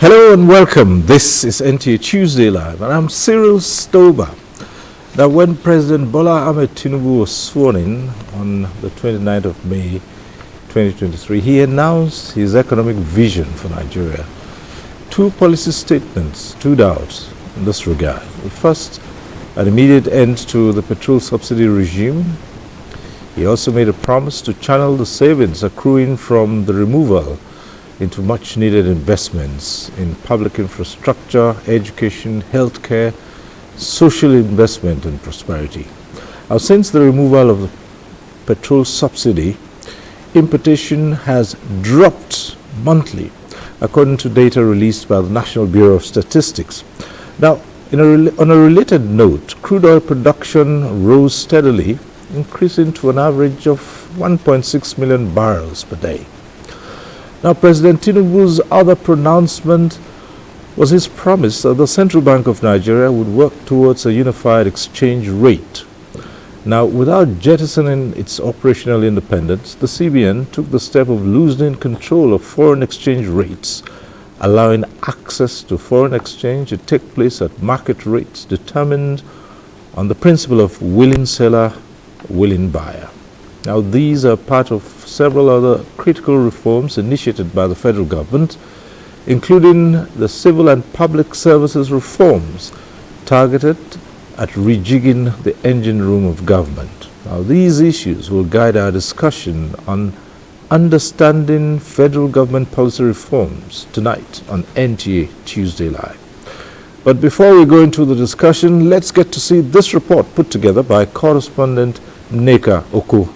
Hello and welcome. This is NTA Tuesday Live, and I'm Cyril Stober. Now, when President Bola Ahmed Tinubu was sworn in on the 29th of May 2023, he announced his economic vision for Nigeria. Two policy statements stood out in this regard. The first, an immediate end to the petrol subsidy regime. He also made a promise to channel the savings accruing from the removal into much-needed investments in public infrastructure, education, healthcare, social investment and prosperity. Now, since the removal of the petrol subsidy, importation has dropped monthly, according to data released by the National Bureau of Statistics. Now, on a related note, crude oil production rose steadily, increasing to an average of 1.6 million barrels per day. Now, President Tinubu's other pronouncement was his promise that the Central Bank of Nigeria would work towards a unified exchange rate. Now, without jettisoning its operational independence, the CBN took the step of loosening control of foreign exchange rates, allowing access to foreign exchange to take place at market rates determined on the principle of willing seller, willing buyer. Now, these are part of several other critical reforms initiated by the federal government, including the civil and public services reforms targeted at rejigging the engine room of government. Now, these issues will guide our discussion on understanding federal government policy reforms tonight on NTA Tuesday Live. But before we go into the discussion, let's get to see this report put together by correspondent Neka Oku.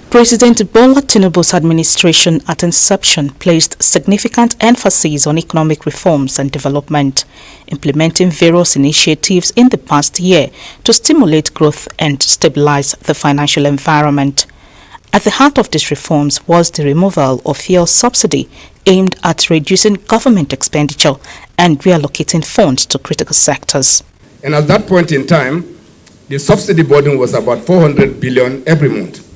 President Bola Tinubu's administration at inception placed significant emphasis on economic reforms and development, implementing various initiatives in the past year to stimulate growth and stabilize the financial environment. At the heart of these reforms was the removal of fuel subsidy aimed at reducing government expenditure and reallocating funds to critical sectors. And at that point in time, the subsidy burden was about 400 billion every month.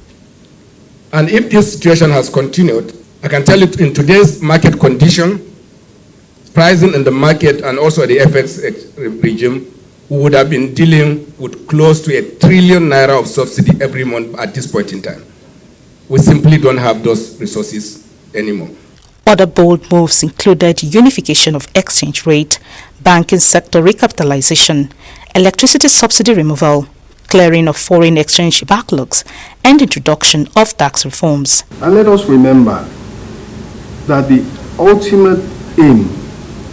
And if this situation has continued, I can tell you in today's market condition, pricing in the market and also the FX regime, we would have been dealing with close to 1 trillion naira of subsidy every month at this point in time. We simply don't have those resources anymore. Other bold moves included unification of exchange rate, banking sector recapitalization, electricity subsidy removal, clearing of foreign exchange backlogs, and introduction of tax reforms. And let us remember that the ultimate aim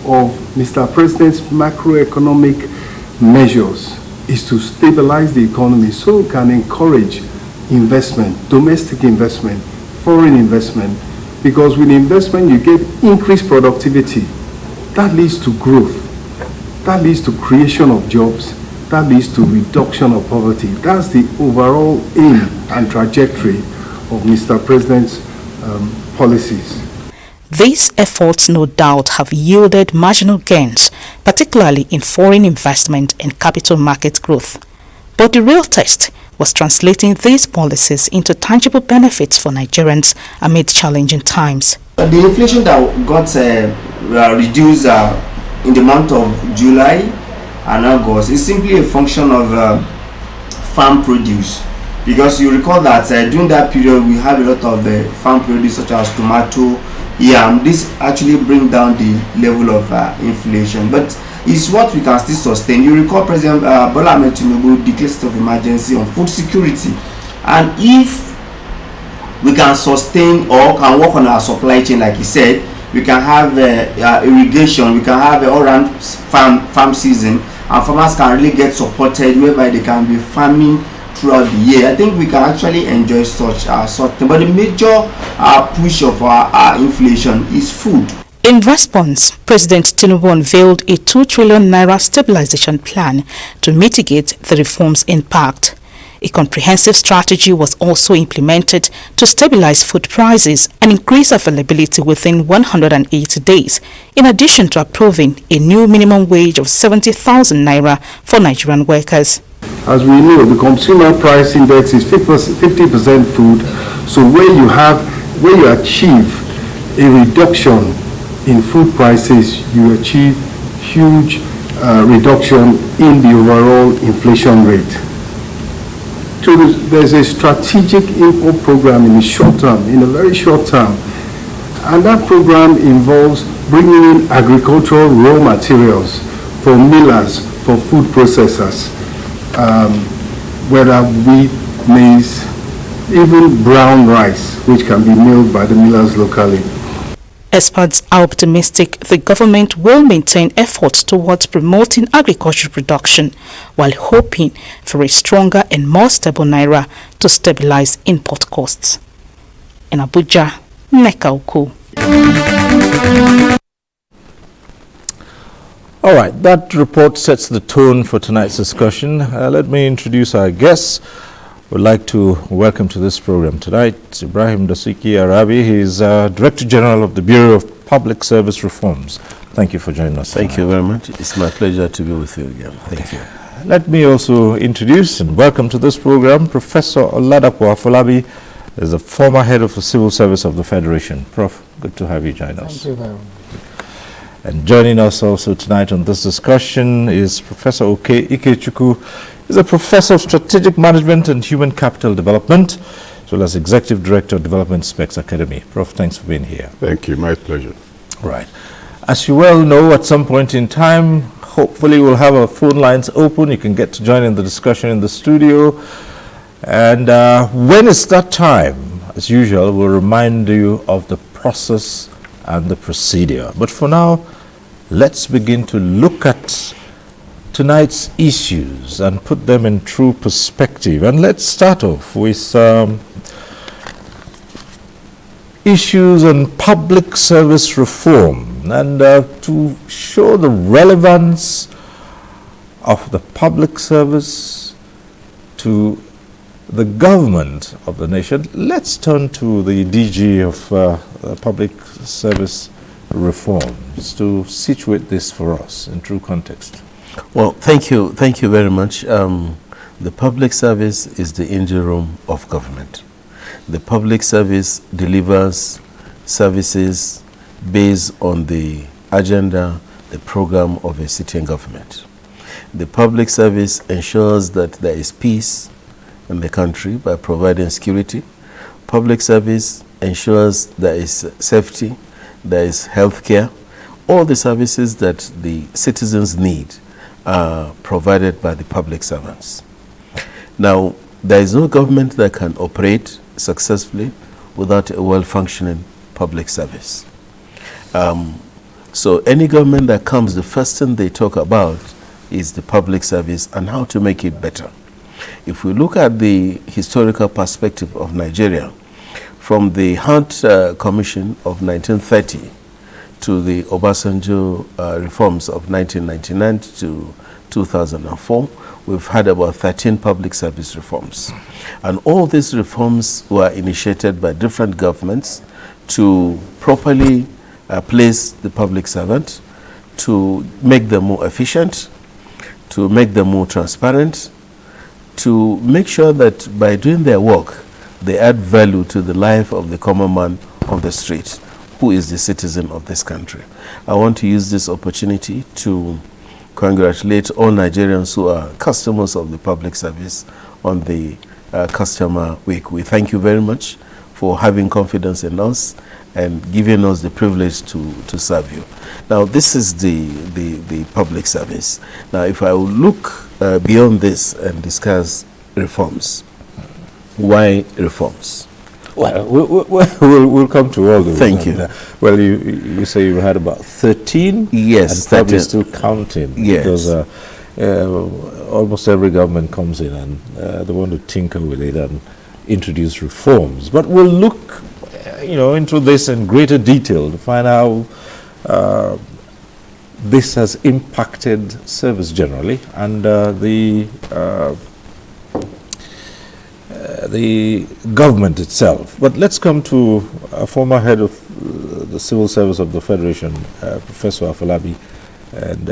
of Mr. President's macroeconomic measures is to stabilize the economy so it can encourage investment, domestic investment, foreign investment, because with investment you get increased productivity. That leads to growth. That leads to creation of jobs. That leads to reduction of poverty. That's the overall aim and trajectory of Mr. President's policies. These efforts, no doubt, have yielded marginal gains, particularly in foreign investment and capital market growth. But the real test was translating these policies into tangible benefits for Nigerians amid challenging times. The inflation that got reduced in the month of July and August is simply a function of farm produce, because you recall that during that period we had a lot of farm produce such as tomato, yam. This actually bring down the level of inflation, but it's what we can still sustain. You recall President Bola Ahmed Tinubu declared state of emergency on food security, and if we can sustain or can work on our supply chain like he said, we can have irrigation, we can have all-round farm season, and farmers can really get supported whereby they can be farming throughout the year. I think we can actually enjoy such thing. But the major push of our inflation is food. In response, President Tinubu unveiled a 2 trillion naira stabilization plan to mitigate the reform's impact. A comprehensive strategy was also implemented to stabilize food prices and increase availability within 180 days, in addition to approving a new minimum wage of 70,000 naira for Nigerian workers. As we know, the consumer price index is 50% food, so where you achieve a reduction in food prices, you achieve huge reduction in the overall inflation rate. So there's a strategic import program in the short term, in a very short term, and that program involves bringing in agricultural raw materials for millers, for food processors, whether wheat, maize, even brown rice, which can be milled by the millers locally. Experts are optimistic the government will maintain efforts towards promoting agricultural production while hoping for a stronger and more stable naira to stabilize import costs. In Abuja, Neka Uku. All right, that report sets the tone for tonight's discussion. Let me introduce our guests. We'd like to welcome to this program tonight Ibrahim Dasuki Arabi. He is Director General of the Bureau of Public Service Reforms. Thank you for joining us. Thank you very much. It's my pleasure to be with you again. Thank you. Let me also introduce and welcome to this program Professor Oladapo Afolabi, is the former head of the Civil Service of the Federation. Prof, good to have you join us. Thank you very much. And joining us also tonight on this discussion is Professor Oke Ikechukwu. He's a Professor of Strategic Management and Human Capital Development, as well as Executive Director of Development Specs Academy. Prof, thanks for being here. Thank you. My pleasure. Right. As you well know, at some point in time, hopefully we'll have our phone lines open. You can get to join in the discussion in the studio. And when it's that time, as usual, we'll remind you of the process and the procedure. But for now, let's begin to look at tonight's issues and put them in true perspective. And let's start off with issues on public service reform, and to show the relevance of the public service to the government of the nation, let's turn to the DG of Public Service Reforms to situate this for us in true context. Well, thank you very much. The public service is the engine room of government. The public service delivers services based on the agenda, the program of a sitting government. The public service ensures that there is peace in the country by providing security. Public service ensures there is safety, there is health care. All the services that the citizens need are provided by the public servants. Now, there is no government that can operate successfully without a well-functioning public service. So any government that comes, the first thing they talk about is the public service and how to make it better. If we look at the historical perspective of Nigeria, from the Hunt Commission of 1930 to the Obasanjo reforms of 1999 to 2004, we've had about 13 public service reforms. And all these reforms were initiated by different governments to properly place the public servant, to make them more efficient, to make them more transparent, to make sure that by doing their work, they add value to the life of the common man on the street, who is the citizen of this country. I want to use this opportunity to congratulate all Nigerians who are customers of the public service on the Customer Week. We thank you very much for having confidence in us and giving us the privilege to serve you. Now, this is the public service. Now, if I will look beyond this and discuss reforms, why reforms? Well, we'll come to all those. Thank you. Well, you say you had about 13? Yes. And probably still counting. Yes. Because almost every government comes in and they want to tinker with it and introduce reforms. But we'll look into this in greater detail to find out this has impacted service generally and the government itself. But let's come to a former head of the Civil Service of the Federation, Professor Afolabi, and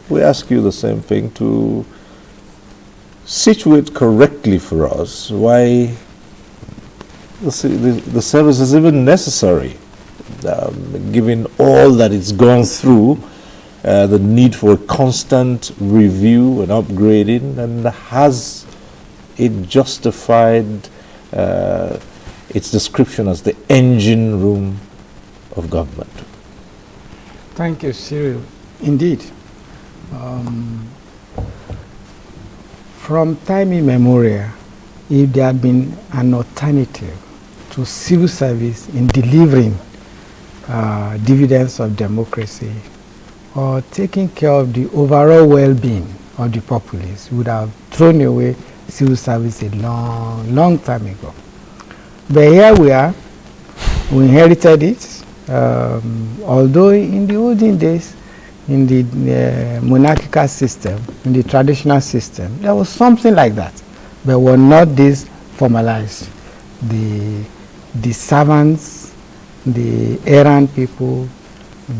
we ask you the same thing to situate correctly for us why the service is even necessary given all that it's gone through, the need for a constant review and upgrading, and has it justified its description as the engine room of government? Thank you, Cyril. Indeed. From time immemorial, if there had been an alternative to civil service in delivering dividends of democracy or taking care of the overall well-being of the populace, we would have thrown away civil service a long time ago. But here we are, we inherited it, although in the olden days, in the monarchical system, in the traditional system, there was something like that, but were not this formalized. The servants, the errand people,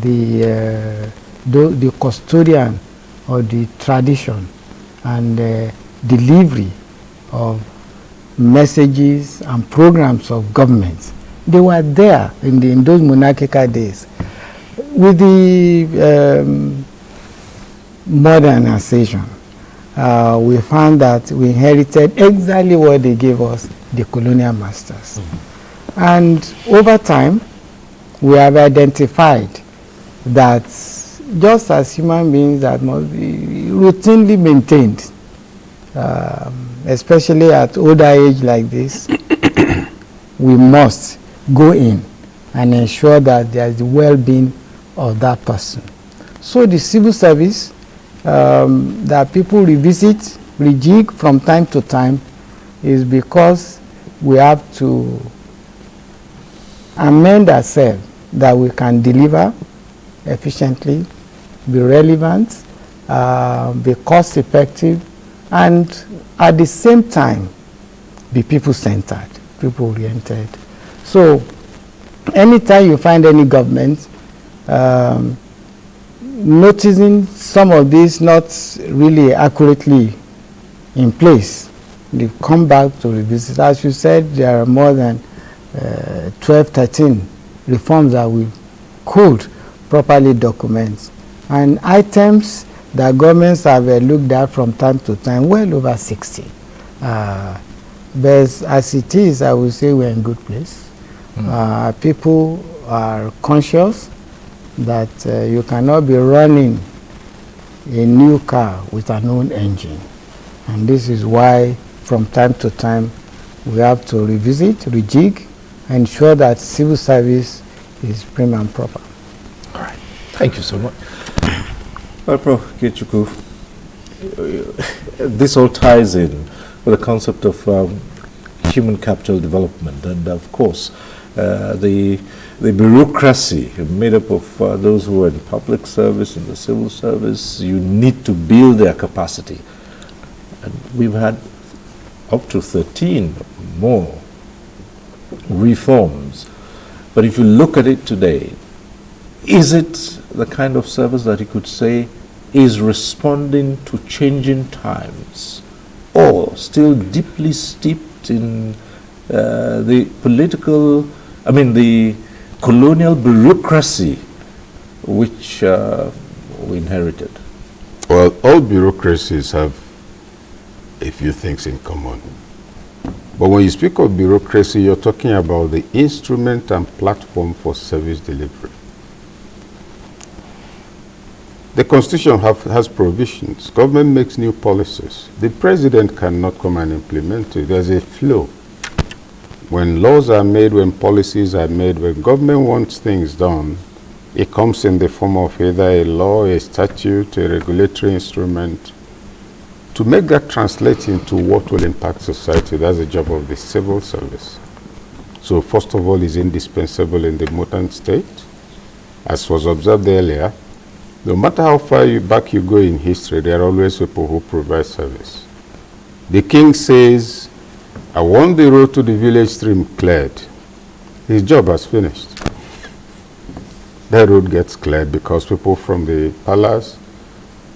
the custodian of the tradition and delivery of messages and programs of government, they were there in those monarchical days. With the modernization, we found that we inherited exactly what they gave us, the colonial masters. Mm-hmm. And over time, we have identified that just as human beings that must be routinely maintained, especially at older age like this, we must go in and ensure that there is the well-being of that person. So the civil service that people revisit, rejig from time to time, is because we have to amend ourselves that we can deliver efficiently, be relevant, be cost effective, and at the same time be people-centered, people-oriented. So anytime you find any government noticing some of these not really accurately in place, they come back to revisit. As you said, there are more than 12, 13 reforms that we could properly document, and items that governments have looked at from time to time, well over 60. But as it is, I would say we're in good place. People are conscious that you cannot be running a new car with an old engine. And this is why from time to time we have to revisit, rejig, and ensure that civil service is prim and proper. All right. Thank you so much. Well, Prof. Kechuku, this all ties in with the concept of human capital development, and of course the bureaucracy made up of those who are in public service, in the civil service. You need to build their capacity. And we've had up to 13 more reforms. But if you look at it today, is it the kind of service that you could say is responding to changing times, or still deeply steeped in the colonial bureaucracy which we inherited? Well, all bureaucracies have a few things in common. But when you speak of bureaucracy, you're talking about the instrument and platform for service delivery. The Constitution has provisions. Government makes new policies. The president cannot come and implement it. There's a flow. When laws are made, when policies are made, when government wants things done, it comes in the form of either a law, a statute, a regulatory instrument. To make that translate into what will impact society, that's the job of the civil service. So first of all, it's indispensable in the modern state. As was observed earlier, no matter how far back you go in history, there are always people who provide service. The king says, I want the road to the village stream cleared. His job has finished. That road gets cleared because people from the palace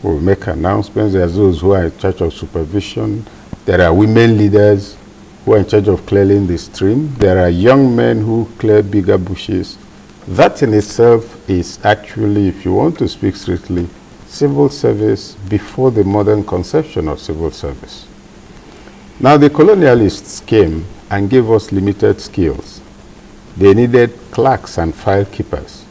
will make announcements. There are those who are in charge of supervision. There are women leaders who are in charge of clearing the stream. There are young men who clear bigger bushes. That in itself is actually, if you want to speak strictly, civil service before the modern conception of civil service. Now the colonialists came and gave us limited skills. They needed clerks and file keepers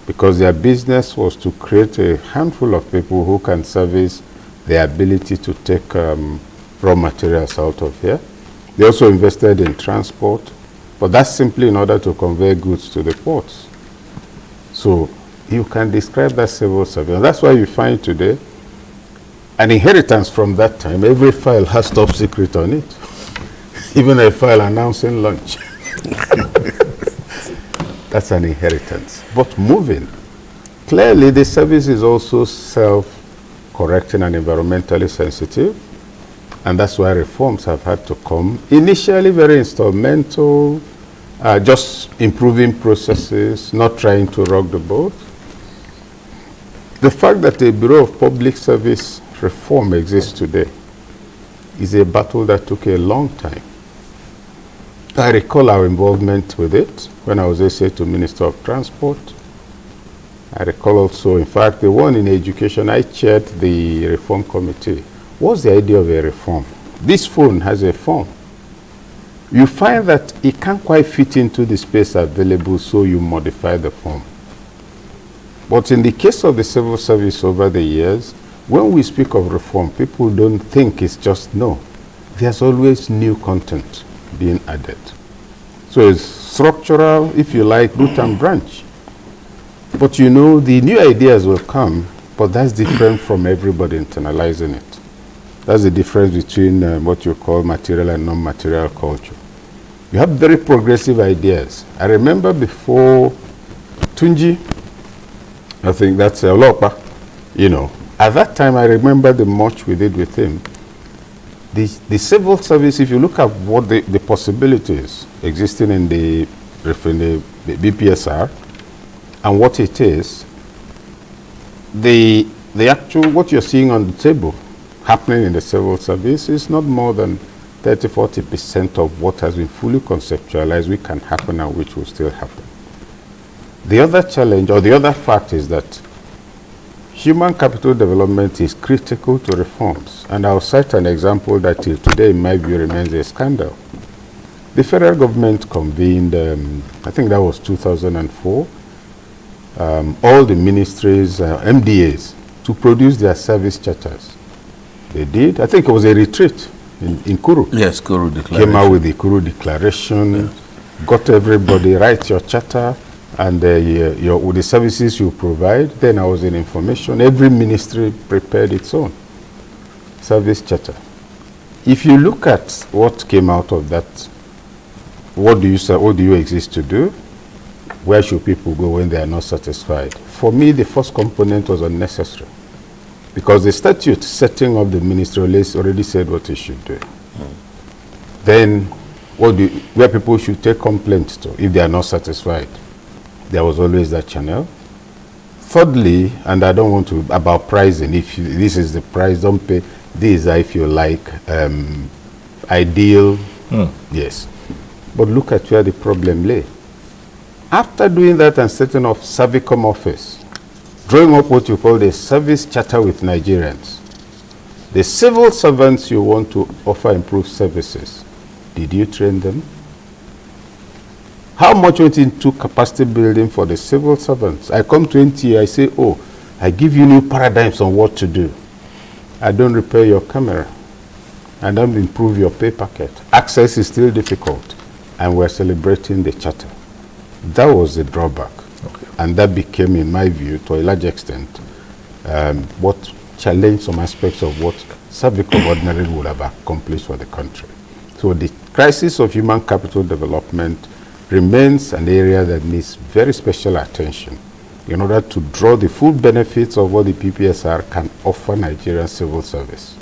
because their business was to create a handful of people who can service their ability to take raw materials out of here. They also invested in transport, but that's simply in order to convey goods to the ports. So you can describe that civil service. And that's why you find today an inheritance from that time. Every file has top secret on it. Even a file announcing lunch. That's an inheritance. But moving, clearly the service is also self-correcting and environmentally sensitive. And that's why reforms have had to come. Initially very instrumental, just improving processes, not trying to rock the boat. The fact that a Bureau of Public Service reform exists today is a battle that took a long time. I recall our involvement with it when I was SA2 Minister of Transport. I recall also, in fact, the one in education, I chaired the reform committee. What's the idea of a reform? This phone has a form. You find that it can't quite fit into the space available, so you modify the form. But in the case of the civil service over the years, when we speak of reform, people don't think it's just no. There's always new content being added. So it's structural, if you like, root and branch. But you know, the new ideas will come, but that's different from everybody internalizing it. That's the difference between what you call material and non-material culture. You have very progressive ideas. I remember before Tunji, I think that's Olopa, you know. At that time, I remember the much we did with him. The civil service, if you look at what the possibilities existing in the BPSR and what it is, the actual, what you're seeing on the table happening in the civil service is not more than 30–40% of what has been fully conceptualized, which can happen and which will still happen. The other challenge or the other fact is that human capital development is critical to reforms. And I'll cite an example that till today, in my view, remains a scandal. The federal government convened, I think that was 2004, all the ministries, MDAs, to produce their service charters. They did. I think it was a retreat in Kuru. Yes, Kuru Declaration. Came out with the Kuru Declaration, yes. Got everybody, write your charter, and with the services you provide. Then I was in information. Every ministry prepared its own service charter. If you look at what came out of that, what do you exist to do? Where should people go when they are not satisfied? For me, the first component was unnecessary, because the statute setting up the ministry already said what it should do. Then, where people should take complaints to if they are not satisfied? There was always that channel. Thirdly, and I don't want to, about pricing, if this is the price, don't pay. These are, if you like, ideal. Yes. But look at where the problem lay. After doing that and setting up Servicom office, drawing up what you call the service charter with Nigerians, the civil servants you want to offer improved services, did you train them? How much went into capacity building for the civil servants? I come to NTA, I say, oh, I give you new paradigms on what to do. I don't repair your camera. I don't improve your pay packet. Access is still difficult. And we're celebrating the charter. That was the drawback. Okay. And that became, in my view, to a large extent, what challenged some aspects of what Servicom ordinarily would have accomplished for the country. So the crisis of human capital development remains an area that needs very special attention in order to draw the full benefits of what the PPSR can offer Nigerian civil service.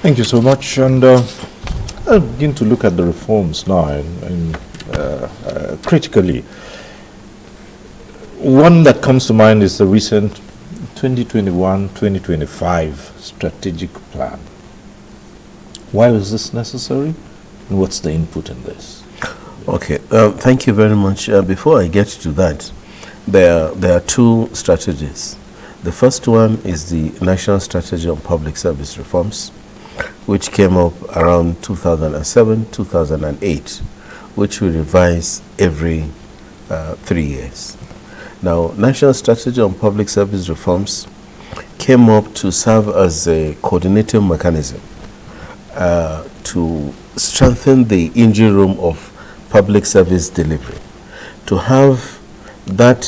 Thank you so much. And I'll begin to look at the reforms now and critically. One that comes to mind is the recent 2021-2025 strategic plan. Why was this necessary, and what's the input in this? Okay, thank you very much. Before I get to that, there are two strategies. The first one is the National Strategy on Public Service Reforms, which came up around 2007, 2008, which we revise every 3 years. Now, National Strategy on Public Service Reforms came up to serve as a coordinating mechanism to strengthen the engine room of public service delivery, to have that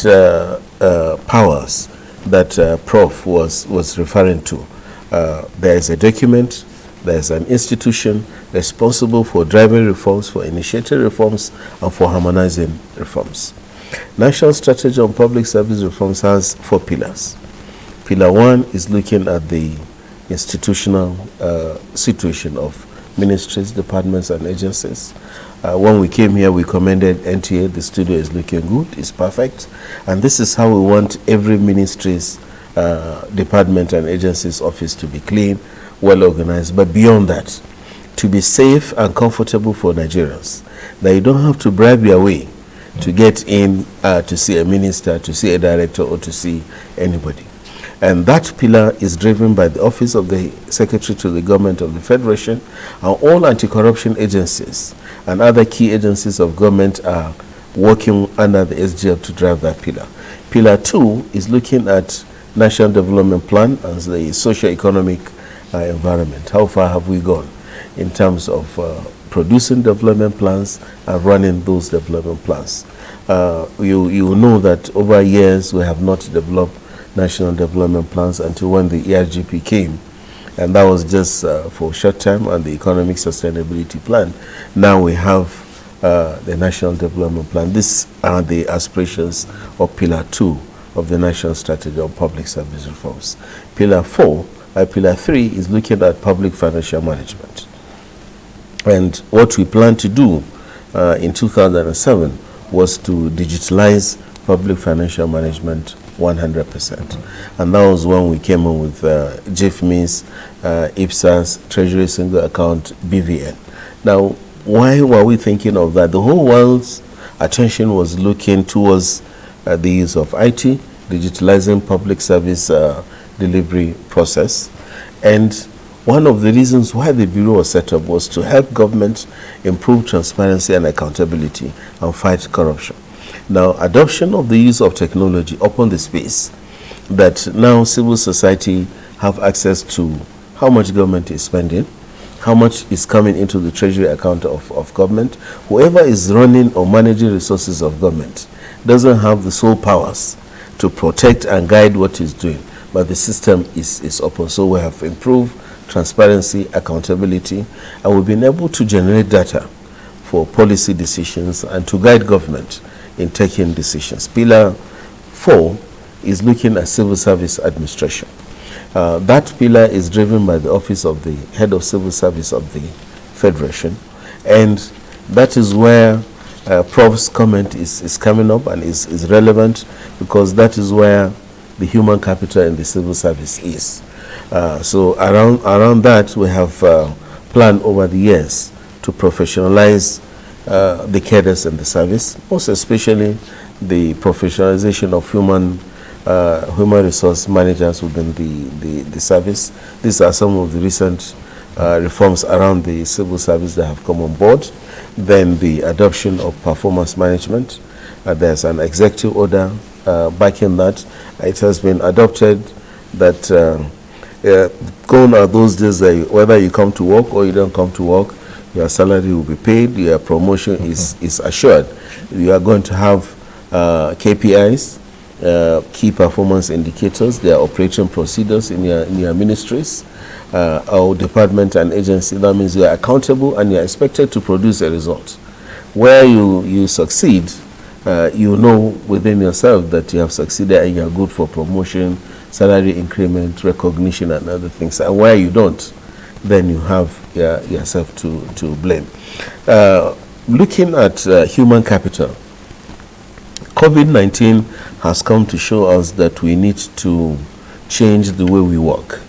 powers that Prof was referring to. There is a document, there is an institution responsible for driving reforms, for initiating reforms, and for harmonizing reforms. National Strategy on Public Service Reforms has 4 pillars. Pillar 1 is looking at the institutional situation of ministries, departments, and agencies. When we came here, we commended NTA. The studio is looking good, it's perfect. And this is how we want every ministry's department and agency's office to be clean, well organized. But beyond that, to be safe and comfortable for Nigerians, that you don't have to bribe your way to get in to see a minister, to see a director, or to see anybody. And that pillar is driven by the Office of the Secretary to the Government of the Federation, and all anti-corruption agencies and other key agencies of government are working under the SGF to drive that pillar. Pillar 2 is looking at National Development Plan as the socio-economic environment. How far have we gone in terms of producing development plans and running those development plans? You know that over years we have not developed national development plans until when the ERGP came, and that was just for short term, and the economic sustainability plan. Now we have the national development plan. These are the aspirations of pillar 2 of the national strategy on public service reforms. Pillar 3 is looking at public financial management. And what we plan to do in 2007 was to digitalize public financial management 100%. And that was when we came in with JFMIS, IPSAS, Treasury Single Account, BVN. Now, why were we thinking of that? The whole world's attention was looking towards the use of IT, digitalizing public service delivery process. And one of the reasons why the Bureau was set up was to help government improve transparency and accountability and fight corruption. Now, adoption of the use of technology upon the space that now civil society have access to how much government is spending, how much is coming into the treasury account of government. Whoever is running or managing resources of government doesn't have the sole powers to protect and guide what he's doing, but the system is open. So we have improved transparency, accountability, and we've been able to generate data for policy decisions and to guide government in taking decisions. Pillar 4 is looking at civil service administration. That pillar is driven by the Office of the Head of Civil Service of the Federation, and that is where Prof's comment is coming up and is relevant, because that is where the human capital in the civil service is. So around that, we have planned over the years to professionalize the cadres in the service, most especially the professionalization of human resource managers within the service. These are some of the recent reforms around the civil service that have come on board. Then the adoption of performance management. There's an executive order backing that. It has been adopted that gone are those days that whether you come to work or you don't come to work, your salary will be paid, your promotion is assured. You are going to have KPIs, key performance indicators, their operating procedures in your ministries, or department and agency. That means you are accountable and you are expected to produce a result. Where you succeed, you know within yourself that you have succeeded and you are good for promotion, salary increment, recognition, and other things. And where you don't, then you have yourself to blame. Looking at human capital, COVID-19 has come to show us that we need to change the way we work.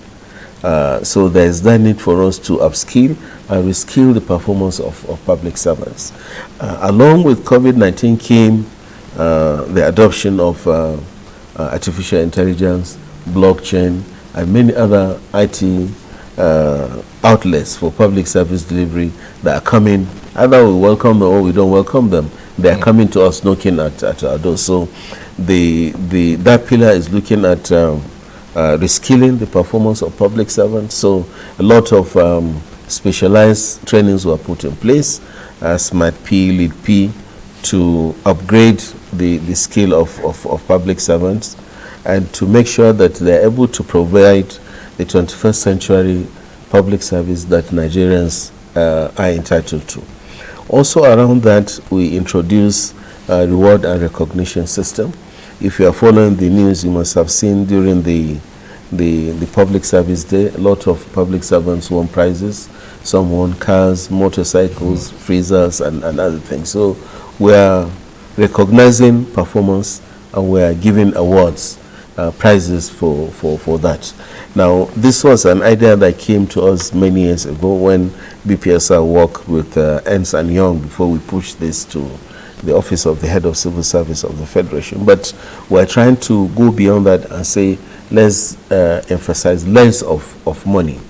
So there is that need for us to upskill and reskill the performance of public servants. Along with COVID-19 came the adoption of artificial intelligence, blockchain, and many other IT outlets for public service delivery that are coming. Either we welcome them or we don't welcome them. They are coming to us, knocking at our doors. So that pillar is looking at reskilling the performance of public servants. So a lot of specialized trainings were put in place, Smart P, Lead P, to upgrade the skill of public servants and to make sure that they're able to provide the 21st century public service that Nigerians are entitled to. Also around that, we introduce a reward and recognition system. If you are following the news, you must have seen during the public service day, a lot of public servants won prizes. Some won cars, motorcycles, freezers, and other things. So we are recognizing performance and we are giving awards, prizes for that. Now, this was an idea that came to us many years ago when BPSR worked with Ernst & Young before we pushed this to the Office of the Head of Civil Service of the Federation. But we're trying to go beyond that and say, let's emphasize less of money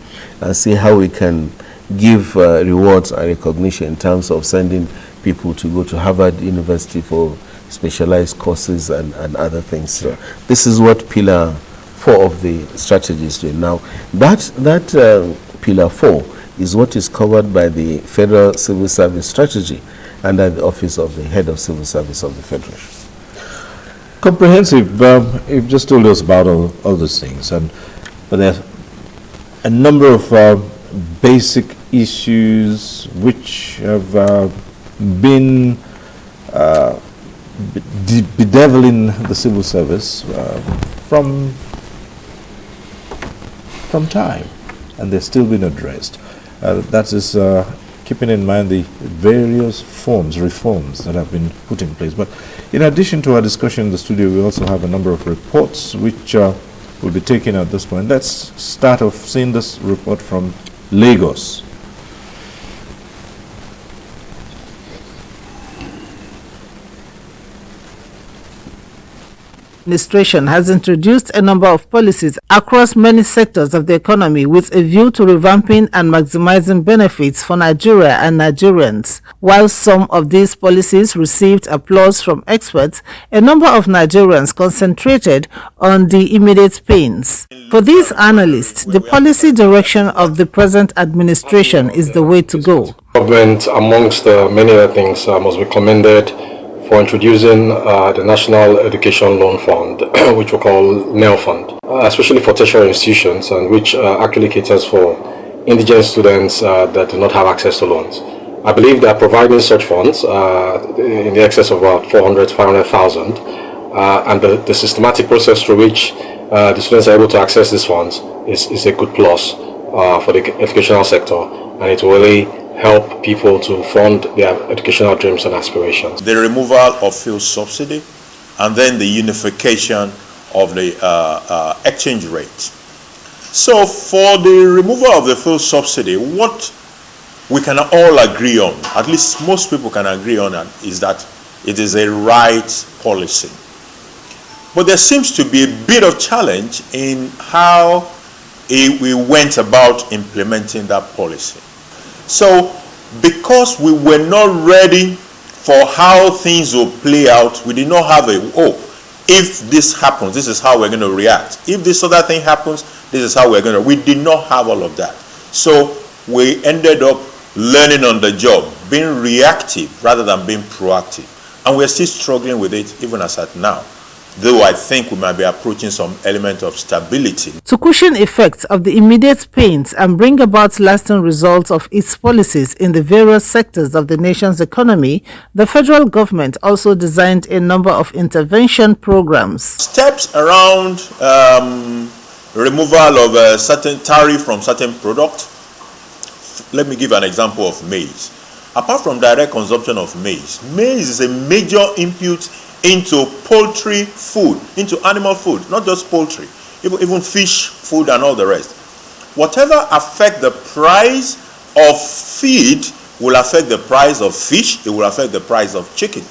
and see how we can give rewards and recognition in terms of sending people to go to Harvard University for specialized courses and other things. So this is what Pillar 4 of the strategy is doing. Now, that Pillar 4 is what is covered by the Federal Civil Service Strategy under the Office of the Head of Civil Service of the Federation. Comprehensive. You've just told us about all those things, but there are a number of basic issues which have been bedeviling the civil service from time, and they're still being addressed. That is keeping in mind the various reforms that have been put in place. But in addition to our discussion in the studio, we also have a number of reports which will be taken at this point. Let's start off seeing this report from Lagos. Administration has introduced a number of policies across many sectors of the economy with a view to revamping and maximizing benefits for Nigeria and Nigerians. While some of these policies received applause from experts, a number of Nigerians concentrated on the immediate pains. For these analysts, the policy direction of the present administration is the way to go. Government, amongst many other things, must be commended for introducing the National Education Loan Fund, which we call NEL Fund, especially for tertiary institutions, and which actually caters for indigent students that do not have access to loans. I believe they are providing such funds in the excess of about 400 to 500,000, and the systematic process through which the students are able to access these funds is a good plus for the educational sector, and it will really help people to fund their educational dreams and aspirations. The removal of fuel subsidy and then the unification of the exchange rate. So for the removal of the fuel subsidy, what we can all agree on, at least most people can agree on, is that it is a right policy. But there seems to be a bit of challenge in how we went about implementing that policy. So, because we were not ready for how things will play out, we did not have if this happens, this is how we're going to react. If this other thing happens, this is how we're going to. We did not have all of that. So, we ended up learning on the job, being reactive rather than being proactive. And we're still struggling with it even as at now, though I think we might be approaching some element of stability. To cushion effects of the immediate pains and bring about lasting results of its policies in the various sectors of the nation's economy, the federal government also designed a number of intervention programs. Steps around removal of a certain tariff from certain products. Let me give an example of maize. Apart from direct consumption of maize is a major input into poultry food, into animal food, not just poultry, even fish food and all the rest. whatever affect the price of feed will affect the price of fish, it will affect the price of chicken.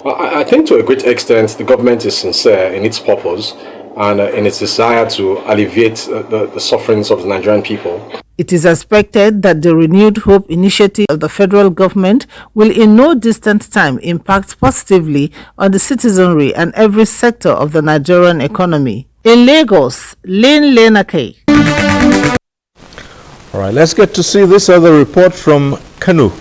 Well, I think to a great extent the government is sincere in its purpose and in its desire to alleviate the sufferings of the Nigerian people. It is expected that the renewed hope initiative of the federal government will in no distant time impact positively on the citizenry and every sector of the Nigerian economy. In Lagos, Lane Lenake. All right, let's get to see this other report from Kano.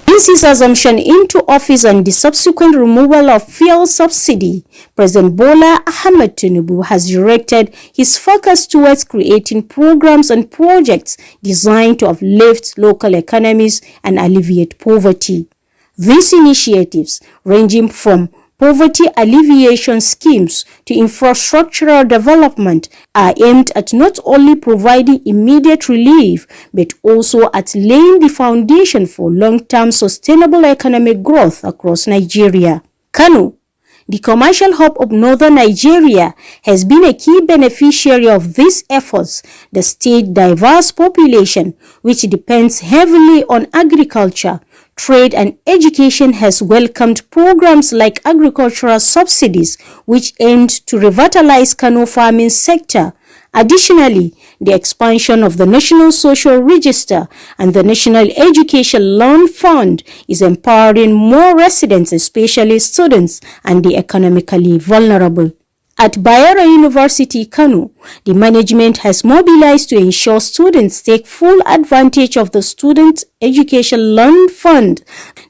Since his assumption into office and the subsequent removal of fuel subsidy, President Bola Ahmed Tinubu has directed his focus towards creating programs and projects designed to uplift local economies and alleviate poverty. These initiatives, ranging from poverty alleviation schemes to infrastructural development, are aimed at not only providing immediate relief but also at laying the foundation for long-term sustainable economic growth across Nigeria. Kano, the commercial hub of northern Nigeria, has been a key beneficiary of these efforts. The state's diverse population, which depends heavily on agriculture, trade and education, has welcomed programs like agricultural subsidies, which aimed to revitalize Kano farming sector. Additionally, the expansion of the National Social Register and the National Education Loan Fund is empowering more residents, especially students and the economically vulnerable. At Bayero University, Kano, the management has mobilized to ensure students take full advantage of the Student Education Loan Fund.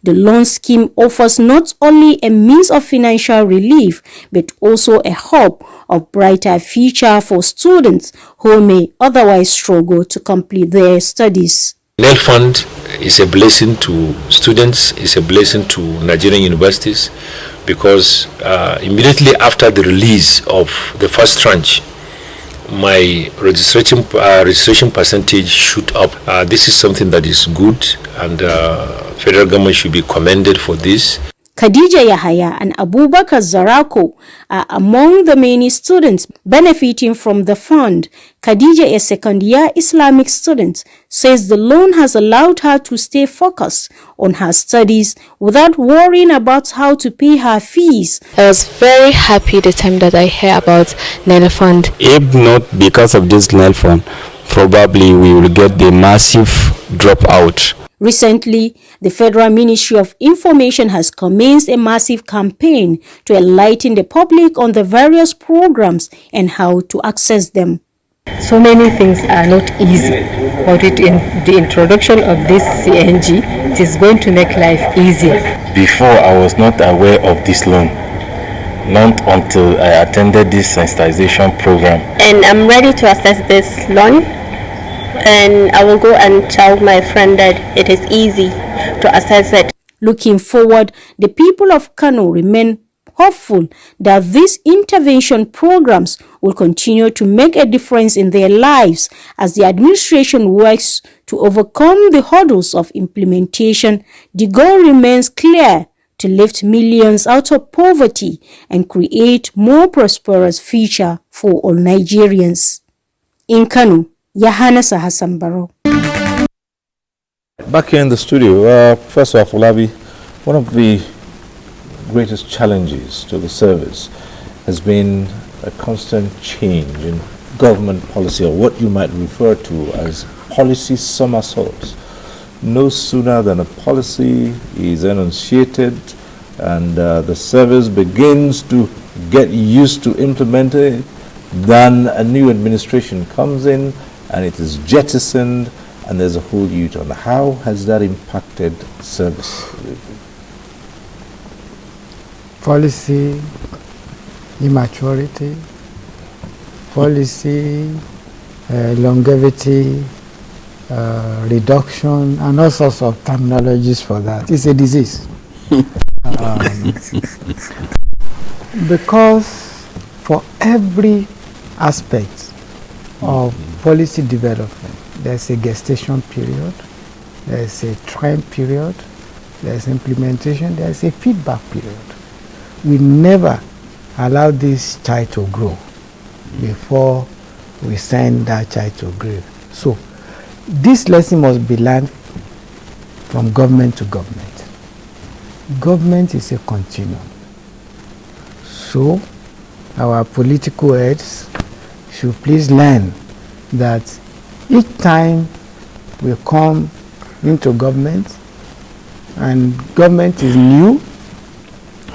The loan scheme offers not only a means of financial relief, but also a hope of brighter future for students who may otherwise struggle to complete their studies. NEL Fund is a blessing to students, it's a blessing to Nigerian universities, because immediately after the release of the first tranche, my registration percentage shoot up. This is something that is good, and federal government should be commended for this. Khadija Yahaya and Abubakar Zarako are among the many students benefiting from the fund. Khadija, a second-year Islamic student, says the loan has allowed her to stay focused on her studies without worrying about how to pay her fees. I was very happy the time that I heard about NEL Fund. If not because of this NEL Fund, probably we will get the massive dropout. Recently, the Federal Ministry of Information has commenced a massive campaign to enlighten the public on the various programs and how to access them. So many things are not easy, but the introduction of this CNG, it is going to make life easier. Before, I was not aware of this loan, not until I attended this sensitization program. And I'm ready to access this loan. And I will go and tell my friend that it is easy to access it. Looking forward, the people of Kano remain hopeful that these intervention programs will continue to make a difference in their lives as the administration works to overcome the hurdles of implementation. The goal remains clear: to lift millions out of poverty and create more prosperous future for all Nigerians. In Kano, Yahanasa Hassan Baro. Back here in the studio, first of all, Olabi, one of the greatest challenges to the service has been a constant change in government policy, or what you might refer to as policy somersaults. No sooner than a policy is enunciated and the service begins to get used to implementing it, then a new administration comes in and it is jettisoned, and there's a whole U-turn. How has that impacted service? Policy immaturity, policy longevity, reduction, and all sorts of terminologies for that. It's a disease. Because for every aspect of policy development, there's a gestation period, there's a trial period, there's implementation, there's a feedback period. We never allow this child to grow before we send that child to grave. So this lesson must be learned from government to government. Government is a continuum. So our political heads should please learn that each time we come into government and government is new,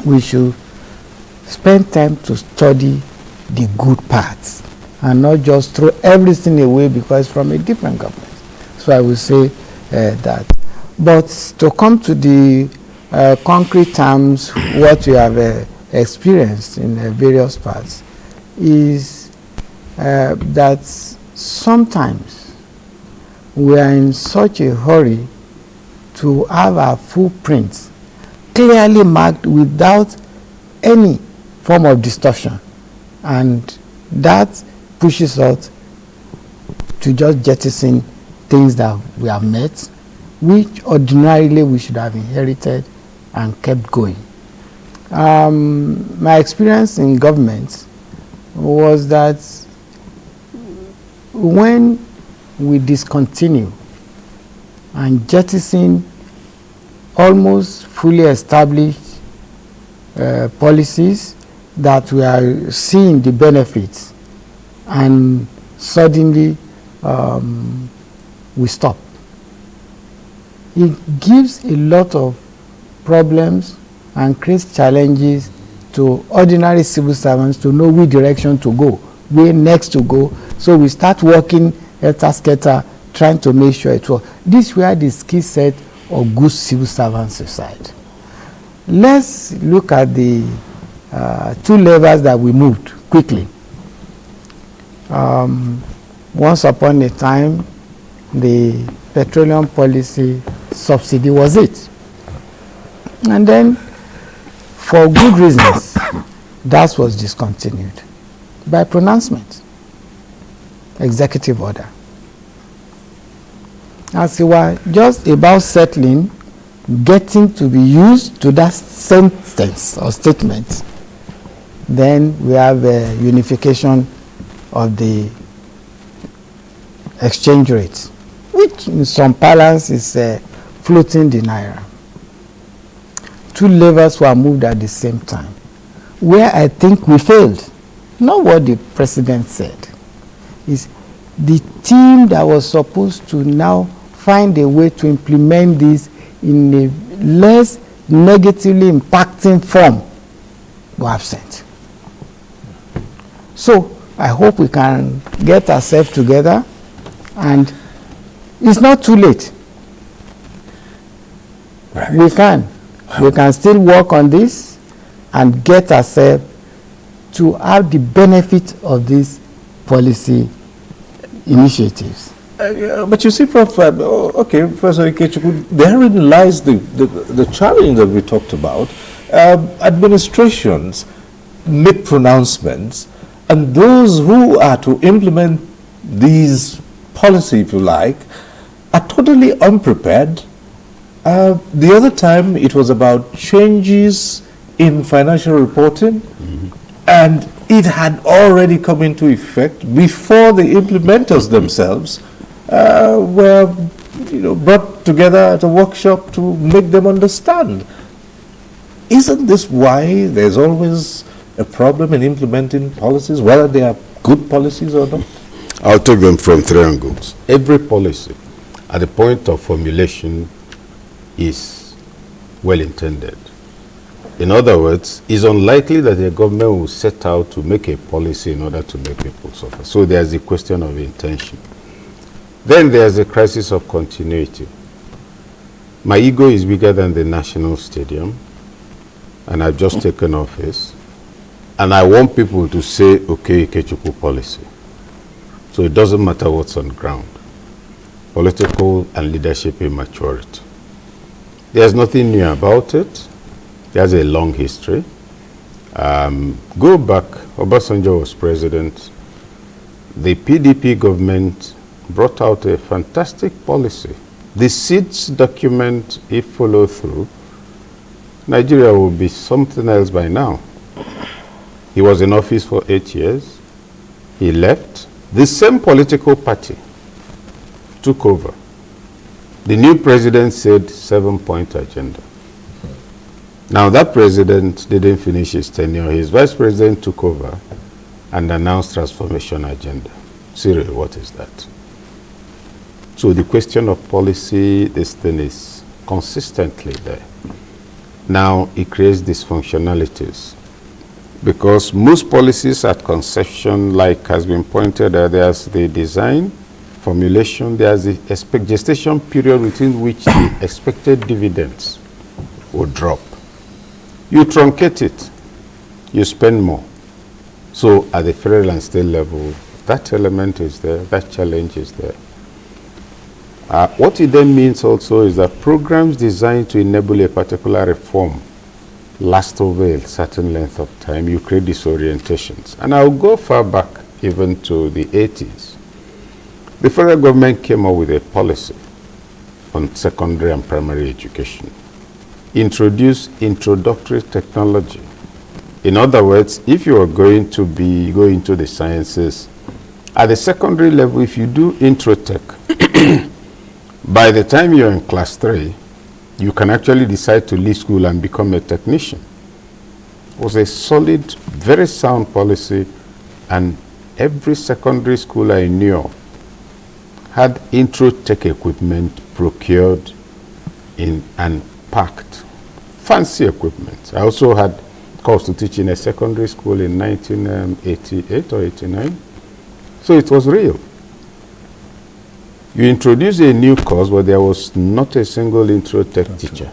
we should spend time to study the good parts and not just throw everything away because it's from a different government. So I will say that. But to come to the concrete terms, what we have experienced in various parts is that sometimes we are in such a hurry to have our footprints clearly marked without any form of distortion, and that pushes us to just jettison things that we have met, which ordinarily we should have inherited and kept going. My experience in government was that when we discontinue and jettison almost fully established policies that we are seeing the benefits, and suddenly we stop. It gives a lot of problems and creates challenges to ordinary civil servants to know which direction to go, where next to go. So we start working helter-skelter, trying to make sure it works. This is where the skill set of good civil servants reside. Let's look at the two levers that we moved quickly. Once upon a time, the petroleum policy subsidy was it. And then, for good reasons, that was discontinued by pronouncement, executive order. As we were just about settling, getting to be used to that sentence or statement, then we have a unification of the exchange rate, which in some parlance is floating the naira. Two levers were moved at the same time. Where I think we failed, not what the president said, is the team that was supposed to now find a way to implement this in a less negatively impacting form were absent. So I hope we can get ourselves together, and it's not too late. Right. We can still work on this and get ourselves to have the benefit of these policy initiatives. But you see, Prof, okay, Professor Ikechukwu, therein lies the challenge that we talked about. Administrations make pronouncements, and those who are to implement these policy, if you like, are totally unprepared. The other time, it was about changes in financial reporting, and it had already come into effect before the implementers themselves were brought together at a workshop to make them understand. Isn't this why there's always a problem in implementing policies, whether they are good policies or not? I'll take them from three angles. Every policy at the point of formulation is well intended. In other words, it's unlikely that the government will set out to make a policy in order to make people suffer. So there's a question of intention. Then there's a crisis of continuity. My ego is bigger than the National Stadium, and I've just taken office, and I want people to say, okay, Ikechukwu policy. So it doesn't matter what's on ground. Political and leadership immaturity. There's nothing new about it. There's a long history. Go back, Obasanjo was president. The PDP government brought out a fantastic policy. The SEEDS document, if followed through, Nigeria will be something else by now. He was in office for 8 years. He left. The same political party took over. The new president said 7-point agenda. Now that president didn't finish his tenure. His vice president took over and announced transformation agenda. Cyril, what is that? So the question of policy, this thing is consistently there. Now it creates dysfunctionalities because most policies at conception, like has been pointed out, there's the design, formulation, there's the gestation period within which the expected dividends will drop. You truncate it, you spend more. So at the federal and state level, that element is there, that challenge is there. What it then means also is that programs designed to enable a particular reform last over a certain length of time. You create disorientations. And I'll go far back even to the 80s. The federal government came up with a policy on secondary and primary education. Introduce introductory technology. In other words, if you are going to go into the sciences, at the secondary level, if you do intro tech, by the time you're in class 3, you can actually decide to leave school and become a technician. It was a solid, very sound policy, and every secondary school I knew of had intro tech equipment procured in and packed. Fancy equipment. I also had course to teach in a secondary school in 1988 or 89. So it was real. You introduced a new course, but there was not a single intro tech teacher.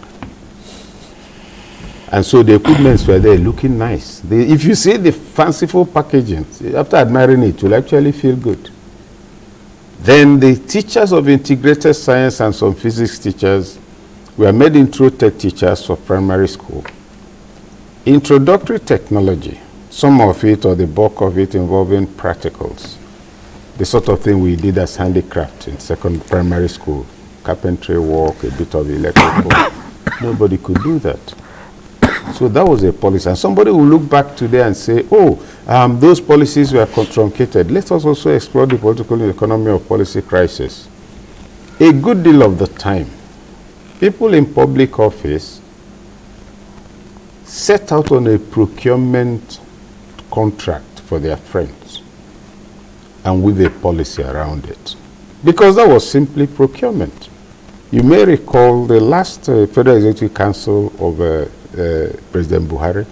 And so the equipments were there looking nice. If you see the fanciful packaging, after admiring it, you'll actually feel good. Then the teachers of integrated science and some physics teachers were made intro tech teachers for primary school. Introductory technology, some of it or the bulk of it involving practicals. The sort of thing we did as handicraft in primary school, carpentry work, a bit of electrical. Nobody could do that. So that was a policy. And somebody will look back today and say, those policies were truncated. Let us also explore the political and economy of policy crisis. A good deal of the time, people in public office set out on a procurement contract for their friends and with a policy around it. Because that was simply procurement. You may recall the last Federal Executive Council of President Buhari.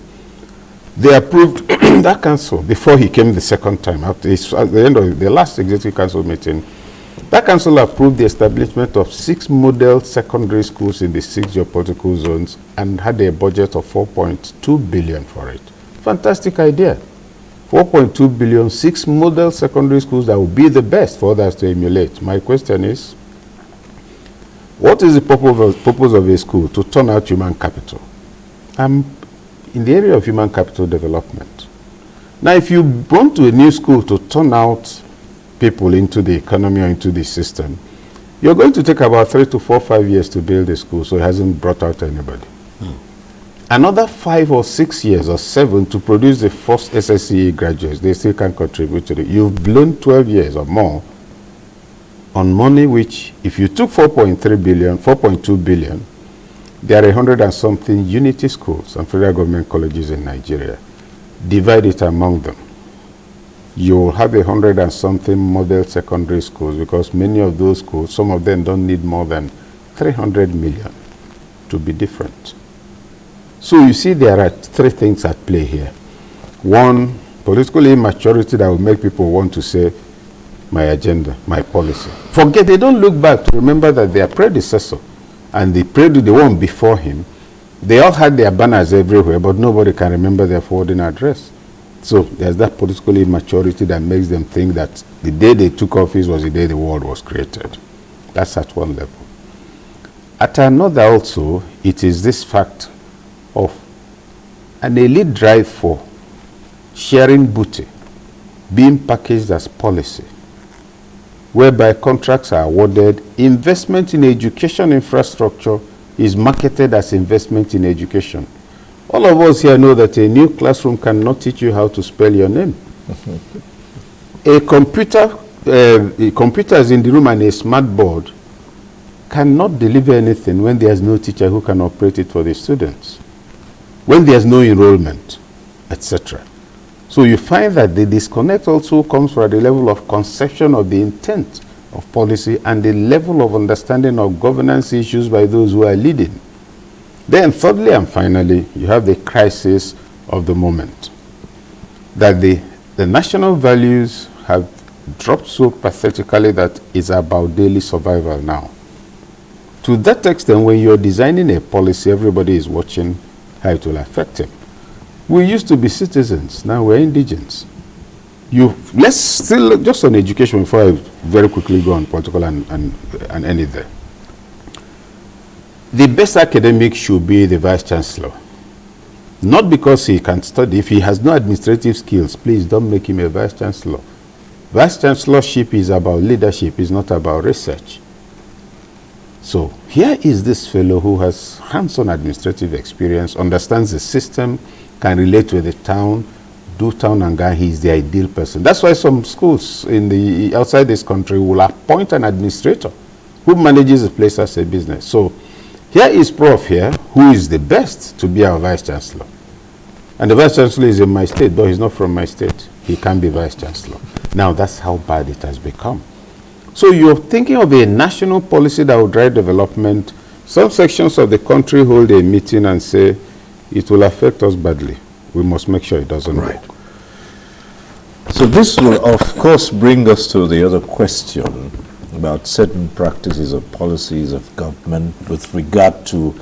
They approved that council before he came the second time. At the end of the last Executive Council meeting, that council approved the establishment of 6 model secondary schools in the 6 geopolitical zones and had a budget of 4.2 billion for it. Fantastic idea. 4.2 billion, 6 model secondary schools that will be the best for others to emulate. My question is, what is the purpose of a school? To turn out human capital. I'm in the area of human capital development. Now, if you want to a new school to turn out people into the economy or into the system, you're going to take about 3 to 4, 5 years to build a school, so it hasn't brought out anybody. Another 5 or 6 years or 7 to produce the first SSCE graduates. They still can contribute to it. You've blown 12 years or more on money which, if you took 4.3 billion, 4.2 billion, there are 100 and something unity schools and federal government colleges in Nigeria. Divide it among them. You will have 100 and something model secondary schools, because many of those schools, some of them don't need more than 300 million to be different. So you see, there are 3 things at play here. 1, political immaturity that will make people want to say, my agenda, my policy. Forget, they don't look back to remember that their predecessor and the one before him, they all had their banners everywhere, but nobody can remember their forwarding address. So there's that political immaturity that makes them think that the day they took office was the day the world was created. That's at one level. At another also, it is this fact of an elite drive for sharing booty being packaged as policy, whereby contracts are awarded. Investment in education infrastructure is marketed as investment in education. All of us here know that a new classroom cannot teach you how to spell your name. A computer computers in the room and a smart board cannot deliver anything when there's no teacher who can operate it for the students, when there's no enrollment, etc. So you find that the disconnect also comes from the level of conception of the intent of policy and the level of understanding of governance issues by those who are leading. Then thirdly and finally, you have the crisis of the moment, that the national values have dropped so pathetically that it's about daily survival now. To that extent, when you're designing a policy, everybody is watching how it will affect them. We used to be citizens, now we're indigents. Let's still, just on education, before I very quickly go on political and end it there. The best academic should be the vice chancellor. Not because he can study. If he has no administrative skills, please don't make him a vice chancellor. Vice chancellorship is about leadership, it's not about research. So here is this fellow who has hands-on administrative experience, understands the system, can relate with the town, do town and guy. He's the ideal person. That's why some schools outside this country will appoint an administrator who manages the place as a business. So here is Prof here, who is the best to be our vice chancellor. And the vice chancellor is in my state, though he's not from my state. He can be vice chancellor. Now that's how bad it has become. So you're thinking of a national policy that will drive development. Some sections of the country hold a meeting and say, it will affect us badly. We must make sure it doesn't work. So this will, of course, bring us to the other question about certain practices or policies of government with regard to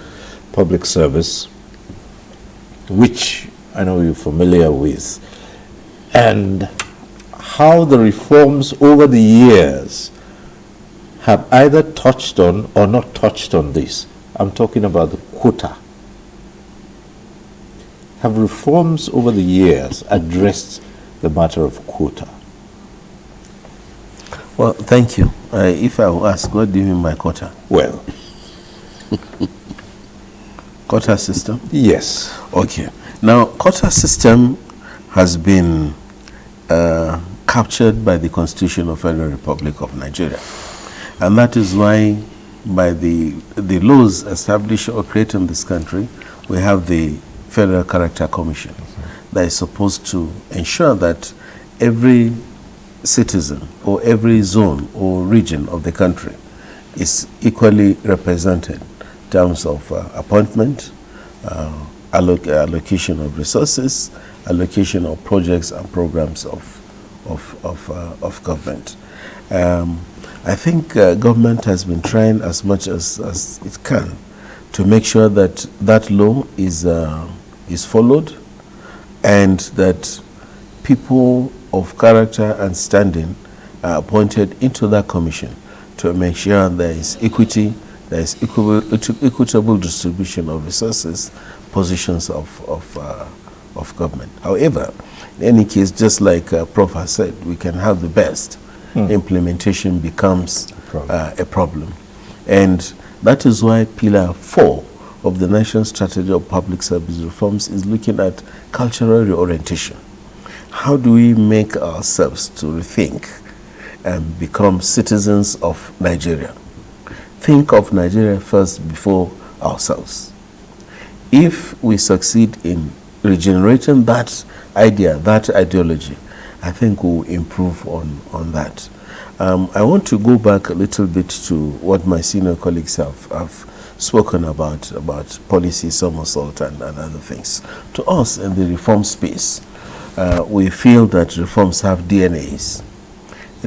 public service, which I know you're familiar with, and how the reforms over the years have either touched on or not touched on this. I'm talking about the quota. Have reforms over the years addressed the matter of quota? Well, thank you. If I will ask, what do you mean by quota? Well, quota system? Yes. Okay. Now, quota system has been captured by the Constitution of Federal Republic of Nigeria. And that is why by the laws established or created in this country, we have the Federal Character Commission that is supposed to ensure that every citizen or every zone or region of the country is equally represented in terms of appointment, allocation of resources, allocation of projects and programs of government. I think government has been trying as much as it can to make sure that that law is followed and that people of character and standing are appointed into that commission to make sure there is equity, there is equitable distribution of resources, positions of government. However, in any case, just like Prof has said, we can have the best. Implementation becomes a problem. And that is why Pillar 4 of the National Strategy of Public Service Reforms is looking at cultural reorientation. How do we make ourselves to rethink and become citizens of Nigeria? Think of Nigeria first before ourselves. If we succeed in regenerating that idea, that ideology, I think we'll improve on that. I want to go back a little bit to what my senior colleagues have spoken about policy somersault and other things. To us in the reform space, we feel that reforms have DNAs,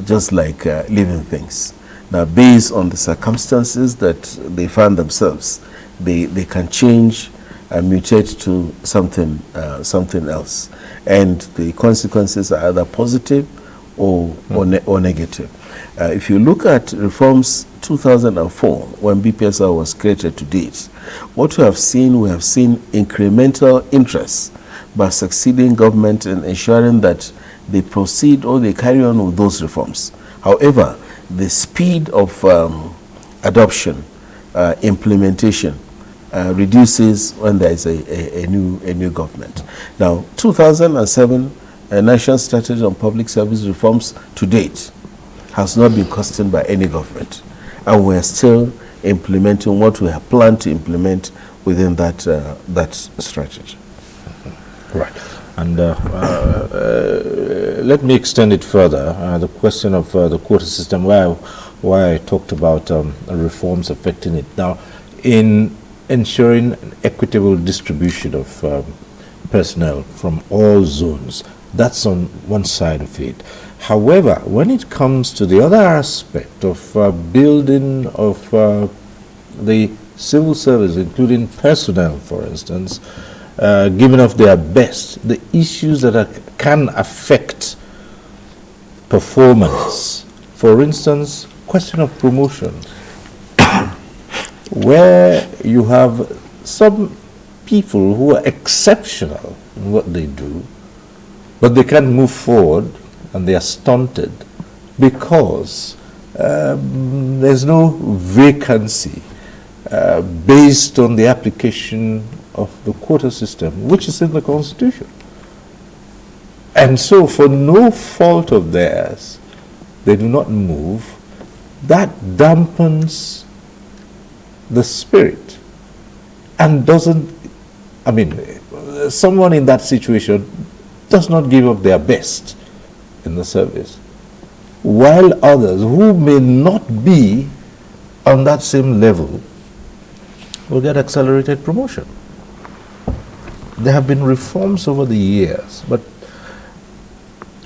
just like living things. Now, based on the circumstances that they find themselves, they can change and mutate to something else. And the consequences are either positive or negative. If you look at reforms 2004, when BPSR was created to date, what we have seen incremental interest by succeeding government in ensuring that they proceed or they carry on with those reforms. However, the speed of adoption, implementation, reduces when there is a new government. Now, 2007 National Strategy on Public Service Reforms to date has not been questioned by any government. And we're still implementing what we have planned to implement within that strategy. Right. And let me extend it further. The question of the quota system, why I talked about reforms affecting it. Now, in ensuring an equitable distribution of personnel from all zones, that's on one side of it. However, when it comes to the other aspect of building of the civil service, including personnel, for instance, giving of their best, the issues that can affect performance, for instance, question of promotion, where you have some people who are exceptional in what they do, but they can't move forward and they are stunted because there's no vacancy based on the application of the quota system, which is in the Constitution. And so, for no fault of theirs, they do not move. That dampens the spirit and doesn't, someone in that situation does not give up their best in the service, while others who may not be on that same level will get accelerated promotion. There have been reforms over the years, but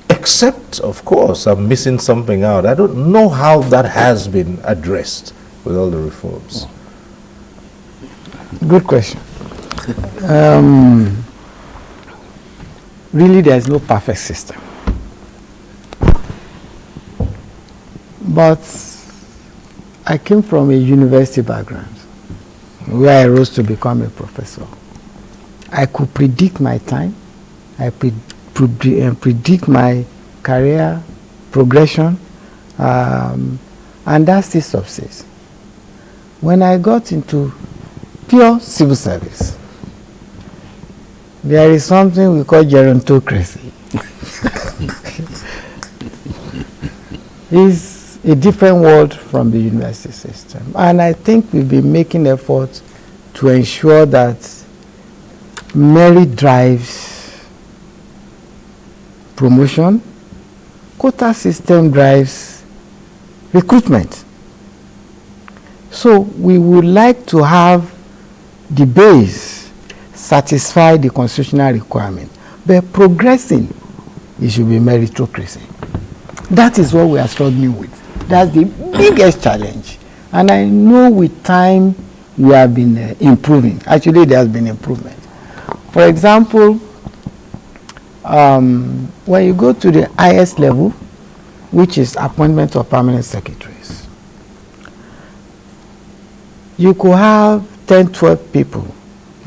except, of course, I'm missing something out. I don't know how that has been addressed with all the reforms. Good question. Really, there's no perfect system. But I came from a university background where I rose to become a professor. I could predict my time. I predict my career progression, and that still subsists. When I got into pure civil service, there is something we call gerontocracy. It's a different world from the university system. And I think we've been making efforts to ensure that merit drives promotion, quota system drives recruitment. So we would like to have the base satisfy the constitutional requirement, but progressing, it should be meritocracy. That is what we are struggling with. That's the biggest challenge. And I know with time we have been improving. Actually, there has been improvement. For example, when you go to the highest level, which is appointment of permanent secretaries, you could have 10, 12 people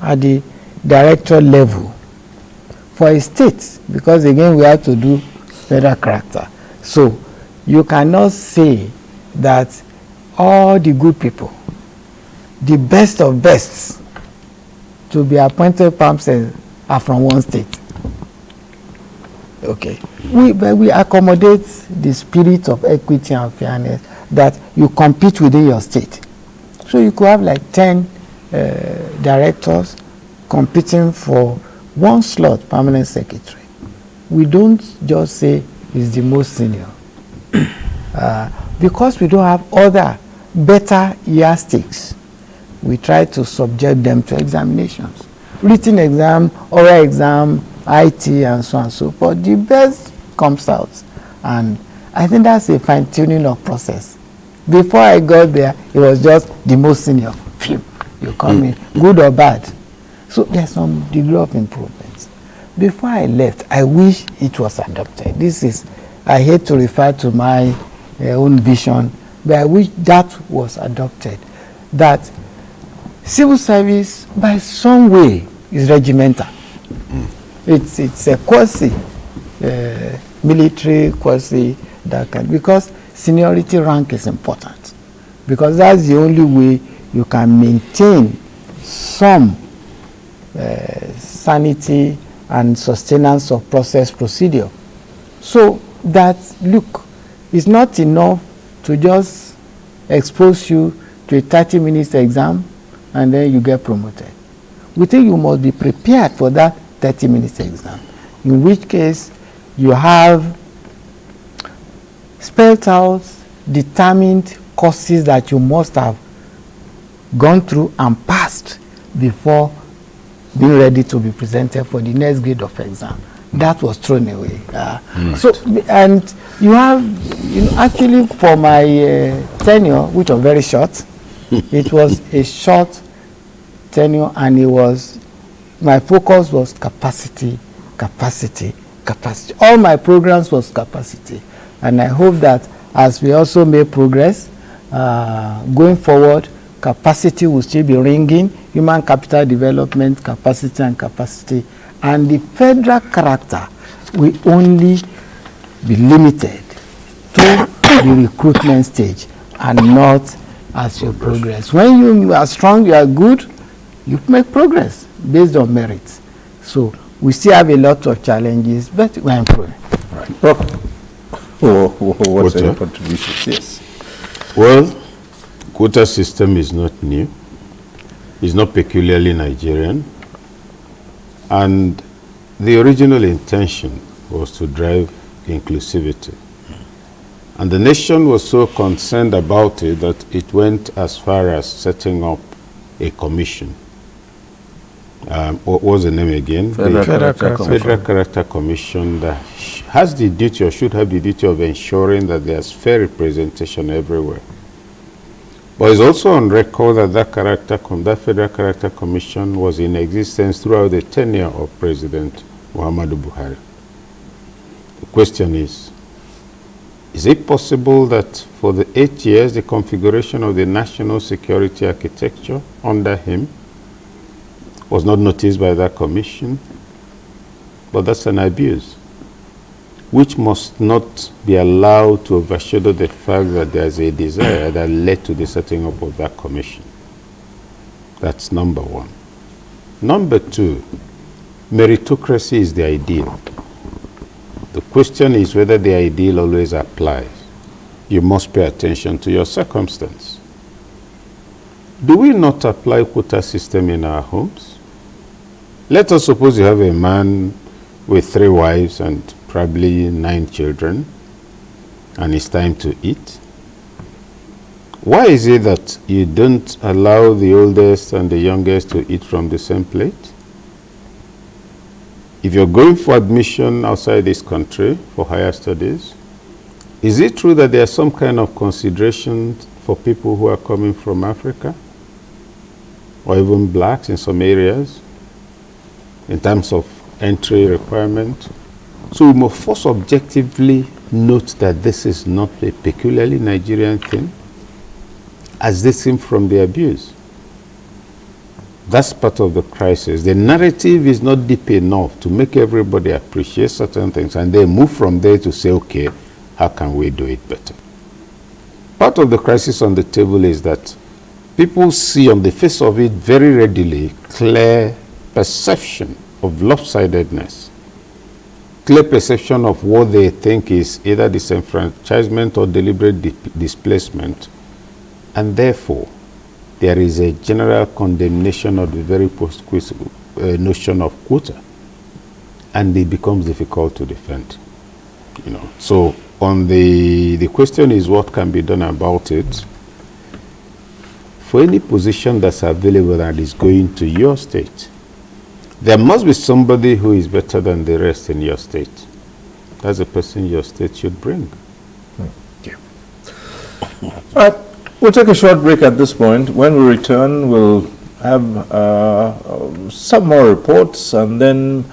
at the director level for a state, because again we have to do federal character. So you cannot say that all the good people, the best of bests, to be appointed PAMs are from one state. Okay. We accommodate the spirit of equity and fairness that you compete within your state. So you could have like 10 directors competing for one slot, permanent secretary. We don't just say he's the most senior. Because we don't have other better yardsticks, we try to subject them to examinations. Written exam, oral exam, IT, and so on and so forth. The best comes out. And I think that's a fine-tuning of process. Before I got there, it was just the most senior. Phew, you come in, good or bad. So there's some degree of improvement. Before I left, I wish it was adopted. I hate to refer to my own vision, but I wish that was adopted. That civil service, by some way, is regimental. It's a quasi military, quasi that kind, because seniority rank is important, because that's the only way you can maintain some sanity and sustenance of process procedure. So that, look, It's not enough to just expose you to a 30-minute exam and then you get promoted. We think you must be prepared for that 30-minute exam, in which case you have spelled out, determined courses that you must have gone through and passed before being ready to be presented for the next grade of exam. That was thrown away. So, and you have, actually for my tenure, which was very short, it was a short tenure, and my focus was capacity. All my programs was capacity. And I hope that as we also make progress, going forward, capacity will still be ringing, human capital development, capacity, and the federal character will only be limited to the recruitment stage and not as you progress. When you are strong, you are good, you make progress based on merit. So we still have a lot of challenges, but we're improving. Right. What's your contribution? Yes. Well, quota system is not new. It's not peculiarly Nigerian. And the original intention was to drive inclusivity. And the nation was so concerned about it that it went as far as setting up a commission. What was the name again? Federal Character Commission that has the duty or should have the duty of ensuring that there's fair representation everywhere. But it's also on record that that Federal Character Commission was in existence throughout the tenure of President Muhammadu Buhari. The question is it possible that for the 8 years, the configuration of the national security architecture under him was not noticed by that commission? But that's an abuse, which must not be allowed to overshadow the fact that there's a desire that led to the setting up of that commission. That's number one. Number two, meritocracy is the ideal. The question is whether the ideal always applies. You must pay attention to your circumstance. Do we not apply quota system in our homes? Let us suppose you have a man with 3 wives and probably 9 children, and it's time to eat. Why is it that you don't allow the oldest and the youngest to eat from the same plate? If you're going for admission outside this country for higher studies, is it true that there's some kind of consideration for people who are coming from Africa, or even blacks in some areas, in terms of entry requirement? So we must first objectively note that this is not a peculiarly Nigerian thing, as they seem from the abuse. That's part of the crisis. The narrative is not deep enough to make everybody appreciate certain things, and they move from there to say, okay, how can we do it better? Part of the crisis on the table is that people see on the face of it very readily clear perception of lopsidedness, clear perception of what they think is either disenfranchisement or deliberate displacement, and therefore there is a general condemnation of the very notion of quota, and it becomes difficult to defend. So on the question is what can be done about it. For any position that's available and is going to your state, there must be somebody who is better than the rest in your state. That's the person your state should bring. Thank you. All right, we'll take a short break at this point. When we return, we'll have some more reports, and then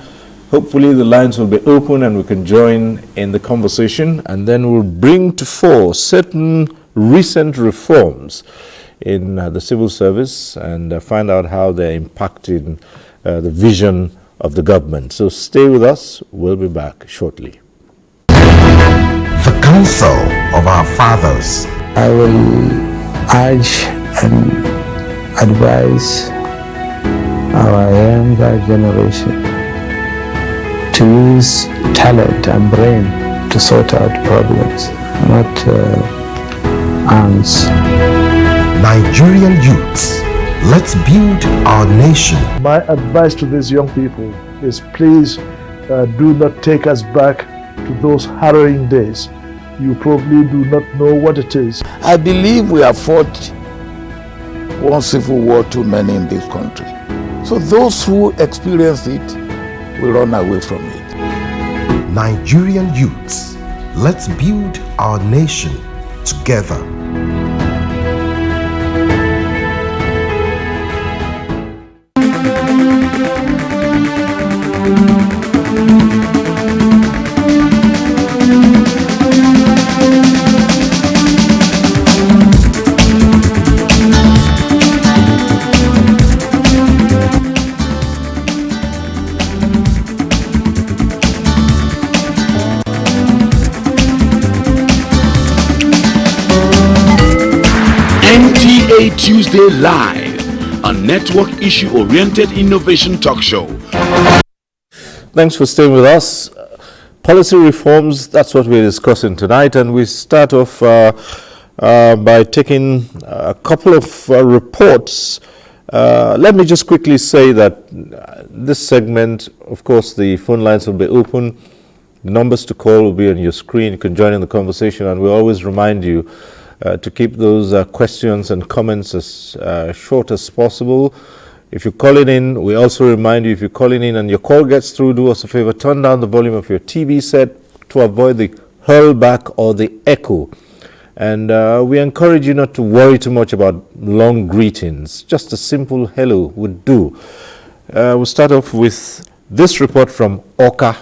hopefully the lines will be open and we can join in the conversation, and then we'll bring to fore certain recent reforms in the civil service and find out how they're impacting the vision of the government. So stay with us. We'll be back shortly. The counsel of our fathers. I will urge and advise our younger generation to use talent and brain to sort out problems. not ants. Nigerian youths, let's build our nation. My advice to these young people is please do not take us back to those harrowing days. You probably do not know what it is. I believe we have fought one civil war too many in this country. So those who experience it will run away from it. Nigerian youths, let's build our nation together. NTA Tuesday Live, a network issue-oriented innovation talk show. Thanks for staying with us. Policy reforms, that's what we're discussing tonight, and we start off by taking a couple of reports. Let me just quickly say that this segment, of course, the phone lines will be open. The numbers to call will be on your screen. You can join in the conversation, and we always remind you to keep those questions and comments as short as possible. If you're calling in, we also remind you, if you're calling in and your call gets through, do us a favor, turn down the volume of your TV set to avoid the hurlback or the echo. And we encourage you not to worry too much about long greetings. Just a simple hello would do. We'll start off with this report from Oka.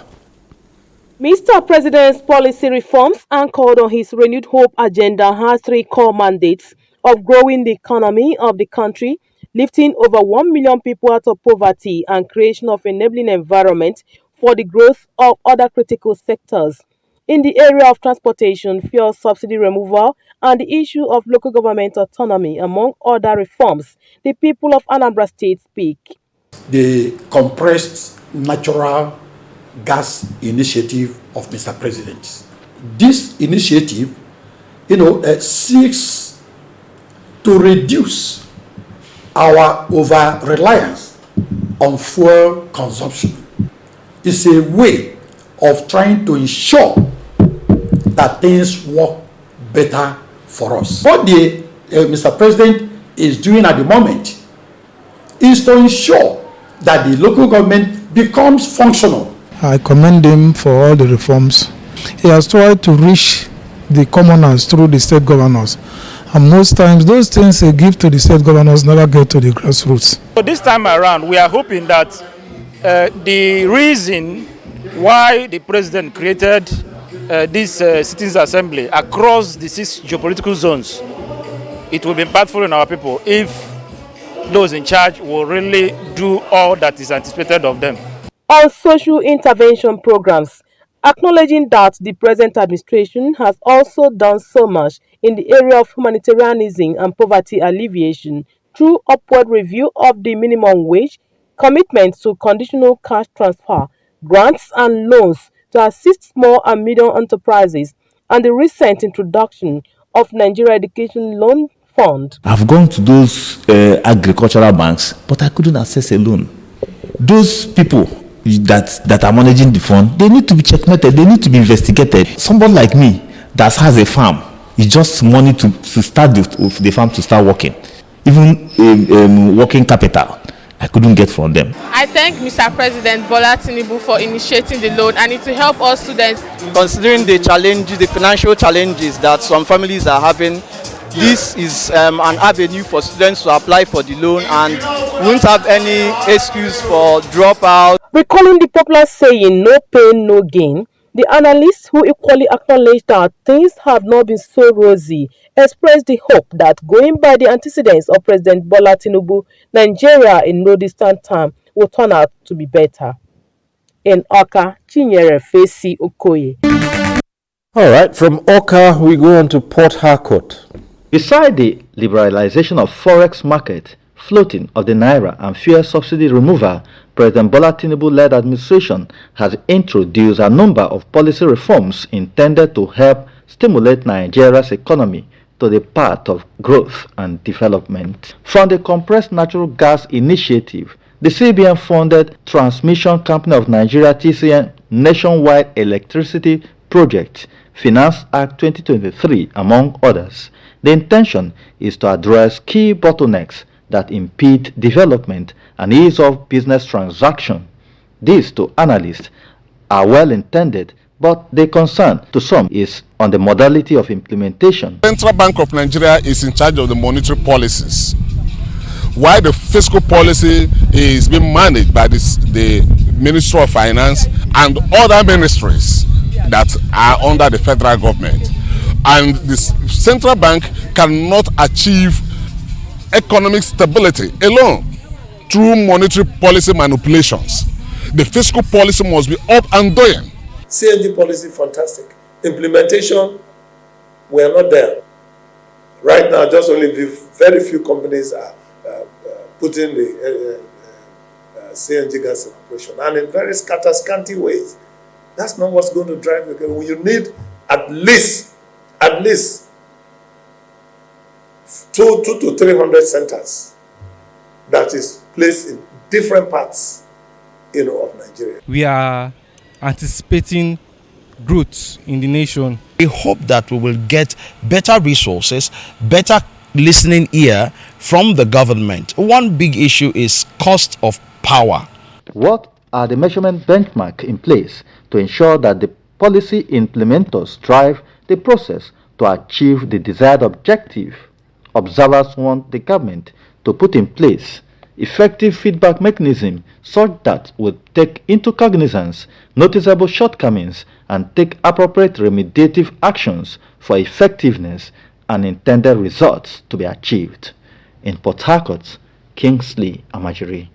Mr. President's policy reforms anchored on his renewed hope agenda has three core mandates of growing the economy of the country, lifting over 1 million people out of poverty, and creation of enabling environment for the growth of other critical sectors. In the area of transportation, fuel subsidy removal, and the issue of local government autonomy, among other reforms, the people of Anambra State speak. The compressed natural gas initiative of Mr. President. This initiative, seeks to reduce our over-reliance on fuel consumption. It's a way of trying to ensure that things work better for us. What the Mr. President is doing at the moment is to ensure that the local government becomes functional. I commend him for all the reforms. He has tried to reach the commoners through the state governors. And most times, those things they give to the state governors never get to the grassroots. So this time around, we are hoping that the reason why the president created this citizens' assembly across the 6 geopolitical zones, it will be impactful on our people if those in charge will really do all that is anticipated of them. On social intervention programs, acknowledging that the present administration has also done so much in the area of humanitarianism and poverty alleviation through upward review of the minimum wage, commitment to conditional cash transfer, grants and loans to assist small and medium enterprises, and the recent introduction of Nigeria Education Loan Fund. I've gone to those agricultural banks, but I couldn't access a loan. Those people that are managing the fund, they need to be checkmated, they need to be investigated. Someone like me that has a farm, it's just money to start the farm to start working. Even working capital, I couldn't get from them. I thank Mr. President Bola Tinubu for initiating the loan, and it will help all students. Considering the challenges, the financial challenges that some families are having, this is an avenue for students to apply for the loan and won't have any excuse for dropout. Recalling the popular saying, no pain, no gain, the analysts, who equally acknowledge that things have not been so rosy, expressed the hope that, going by the antecedents of President Bola Tinubu, Nigeria in no distant time will turn out to be better. In Oka, Chinyere Fesi Okoye. All right, from Oka, we go on to Port Harcourt. Beside the liberalization of forex market, floating of the naira and fuel subsidy removal, President Bola Tinubu-led administration has introduced a number of policy reforms intended to help stimulate Nigeria's economy to the path of growth and development. From the Compressed Natural Gas Initiative, the CBN funded Transmission Company of Nigeria TCN Nationwide Electricity Project, Finance Act 2023, among others. The intention is to address key bottlenecks that impede development and ease of business transaction. These, to analysts, are well intended, but the concern to some is on the modality of implementation. Central Bank of Nigeria is in charge of the monetary policies, while the fiscal policy is being managed by the Ministry of Finance and other ministries that are under the federal government. And the central bank cannot achieve economic stability alone through monetary policy manipulations. The fiscal policy must be up and doing. CNG policy, fantastic. Implementation, we are not there. Right now, just only very few companies are putting the CNG gas in operation, and in very scanty ways. That's not what's going to drive the economy. You need at least 200 to 300 centers that is placed in different parts, of Nigeria. We are anticipating growth in the nation. We hope that we will get better resources, better listening ear from the government. One big issue is cost of power. What are the measurement benchmarks in place to ensure that the policy implementers drive the process to achieve the desired objective? Observers want the government to put in place effective feedback mechanism such that will take into cognizance noticeable shortcomings and take appropriate remediative actions for effectiveness and intended results to be achieved. In Port Harcourt, Kingsley Amajiri.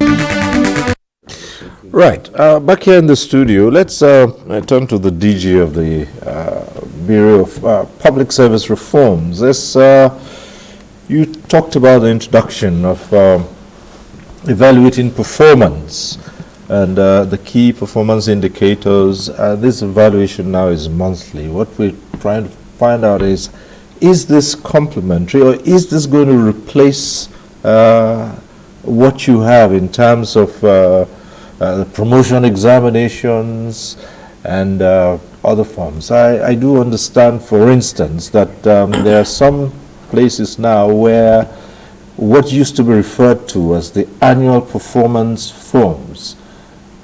Right, back here in the studio, let's turn to the DG of the Bureau of Public Service Reforms. You talked about the introduction of evaluating performance and the key performance indicators. This evaluation now is monthly. What we're trying to find out is this complementary, or is this going to replace what you have in terms of the promotion examinations and other forms? I do understand, for instance, that there are some places now where what used to be referred to as the annual performance forms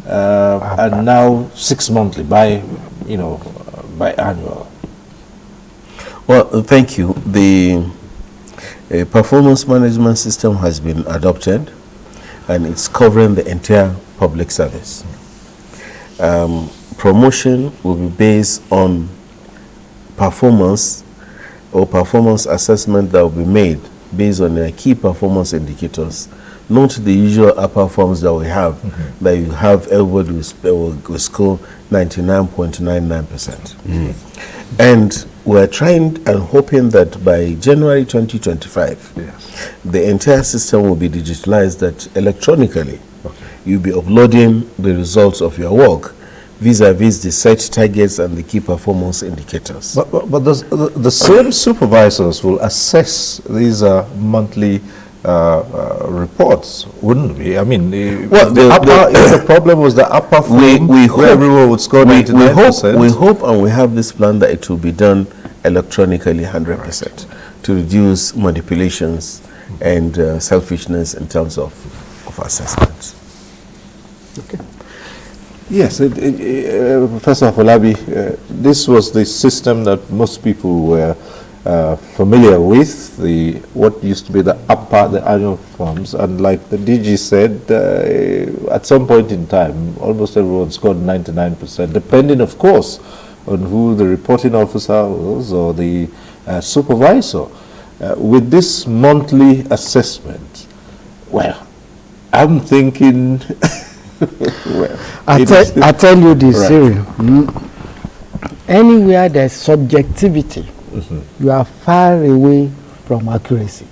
are now 6 monthly by annual. Well, thank you. The performance management system has been adopted, and it's covering the entire public service. Promotion will be based on performance or performance assessment that will be made based on the key performance indicators, not the usual upper forms that we have, that you have everybody will score 99.99%. And we're trying and hoping that by January 2025, the entire system will be digitalized, that electronically you'll be uploading the results of your work vis-a-vis the set targets and the key performance indicators. But the same supervisors will assess these monthly reports, wouldn't we? I mean, the problem was the upper form where everyone would score 99%. We hope and we have this plan that it will be done electronically 100% to reduce manipulations and selfishness in terms of assessments. Okay. Yes, Professor Afolabi, this was the system that most people were familiar with, what used to be the annual forms, and like the DG said, at some point in time, almost everyone scored 99%, depending, of course, on who the reporting officer was or the supervisor. With this monthly assessment, well, I'm thinking... I tell you this, Cyril. Anywhere there's subjectivity, you are far away from accuracy.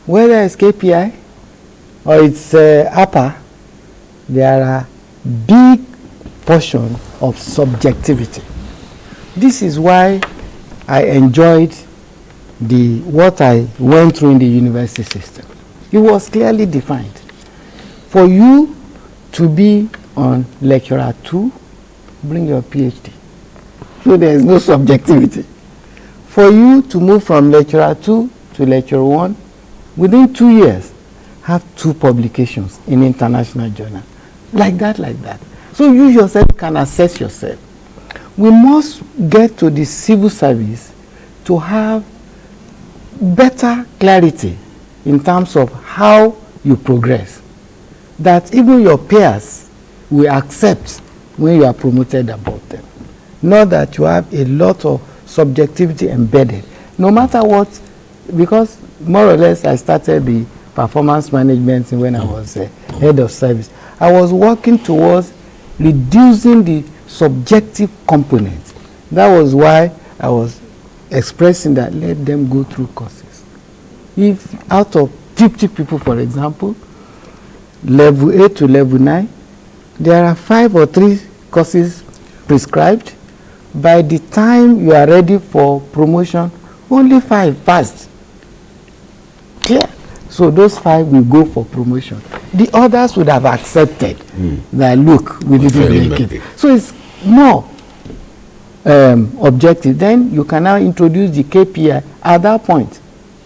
Whether it's KPI or it's upper, there are big portion of subjectivity. This is why I enjoyed what I went through in the university system. It was clearly defined. For you to be on lecturer 2, bring your PhD. So there is no subjectivity. For you to move from lecturer 2 to lecturer 1, within 2 years, have 2 publications in international journal. Like that. So you yourself can assess yourself. We must get to the civil service to have better clarity in terms of how you progress. That even your peers will accept when you are promoted above them. Not that you have a lot of subjectivity embedded. No matter what, because more or less I started the performance management when I was head of service. I was working towards reducing the subjective component. That was why I was expressing that let them go through courses. If out of 50 people, for example, level 8 to level 9, there are 5 or 3 courses prescribed. By the time you are ready for promotion, only 5 passed. Clear. So those 5 will go for promotion. The others would have accepted that, look, we didn't make it. So it's more objective. Then you can now introduce the KPI at that point.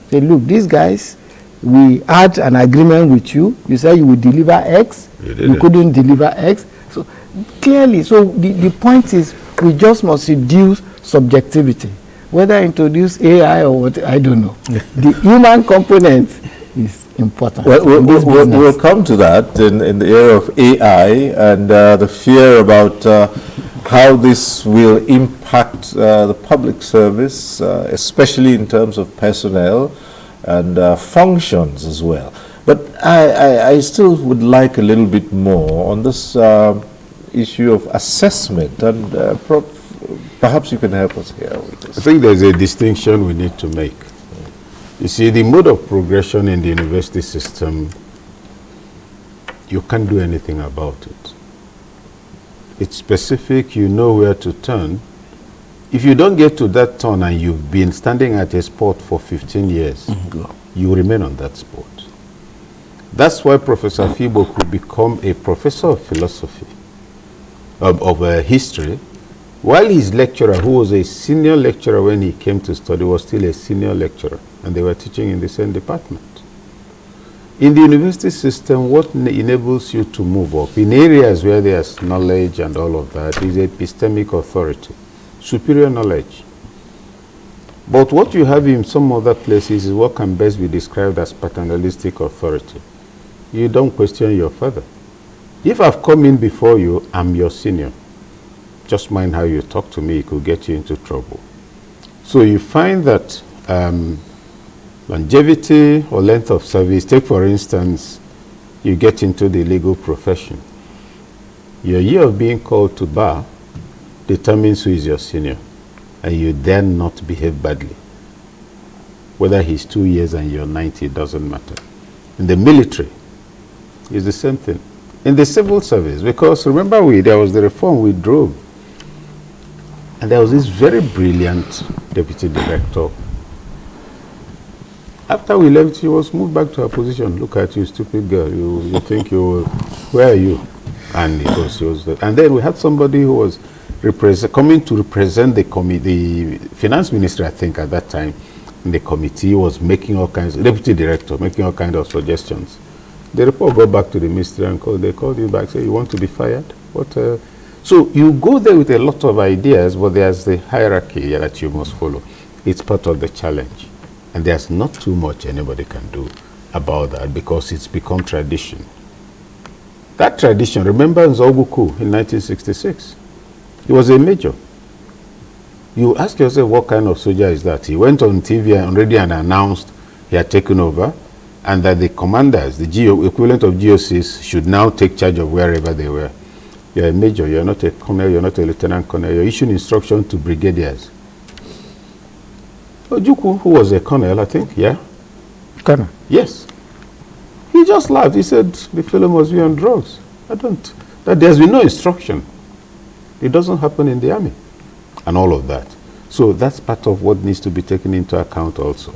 Say, look, these guys, we had an agreement with you. You said you would deliver X. You couldn't deliver X. So clearly, so the point is, we just must reduce subjectivity. Whether introduce AI or what, I don't know. The human component is important. Well, we'll come to that in the era of AI and the fear about how this will impact the public service, especially in terms of personnel and functions as well. But I still would like a little bit more on this issue of assessment, and perhaps you can help us here with this. I think there's a distinction we need to make. You see, the mode of progression in the university system, you can't do anything about it. It's specific, you know where to turn. If you don't get to that turn and you've been standing at a spot for 15 years, you remain on that spot. That's why Professor Fibo could become a professor of philosophy, of history, while his lecturer, who was a senior lecturer when he came to study, was still a senior lecturer, and they were teaching in the same department. In the university system, what enables you to move up in areas where there's knowledge and all of that is epistemic authority, superior knowledge. But what you have in some other places is what can best be described as paternalistic authority. You don't question your father. If I've come in before you, I'm your senior. Just mind how you talk to me, it could get you into trouble. So you find that longevity or length of service, take for instance, you get into the legal profession. Your year of being called to bar determines who is your senior, and you dare not behave badly. Whether he's 2 years and you're 90, it doesn't matter. In the military, it's the same thing. In the civil service, because remember there was the reform we drove, and there was this very brilliant deputy director. After we left, she was moved back to her position. Look at you, stupid girl. You think where are you? And she was and then we had somebody who was coming to represent the finance minister, I think, at that time. In the committee, was making all kinds, deputy director, making all kinds of suggestions. The report got back to the ministry and they called you back, say, you want to be fired? So you go there with a lot of ideas, but there's the hierarchy that you must follow. It's part of the challenge. And there's not too much anybody can do about that because it's become tradition. That tradition, remember Nzoguku in 1966? He was a major. You ask yourself, what kind of soldier is that? He went on TV already and announced he had taken over, and that the commanders, the equivalent of GOCs, should now take charge of wherever they were. You're a major, you're not a colonel, you're not a lieutenant colonel, you're issuing instruction to brigadiers. Ojukwu, who was a colonel, I think, yeah? Colonel? Yes. He just laughed. He said, the fellow must be on drugs. That there's been no instruction. It doesn't happen in the army. and all of that. So that's part of what needs to be taken into account also,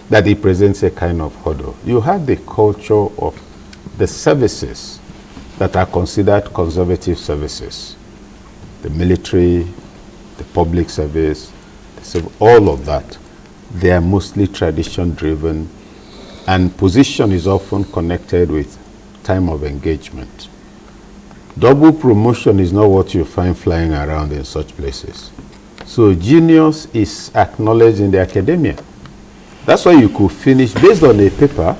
that it presents a kind of hurdle. You have the culture of the services that are considered conservative services, the military, the public service, the civil, all of that. They are mostly tradition driven, and position is often connected with time of engagement. Double promotion is not what you find flying around in such places. So genius is acknowledged in the academia. That's why you could finish based on a paper.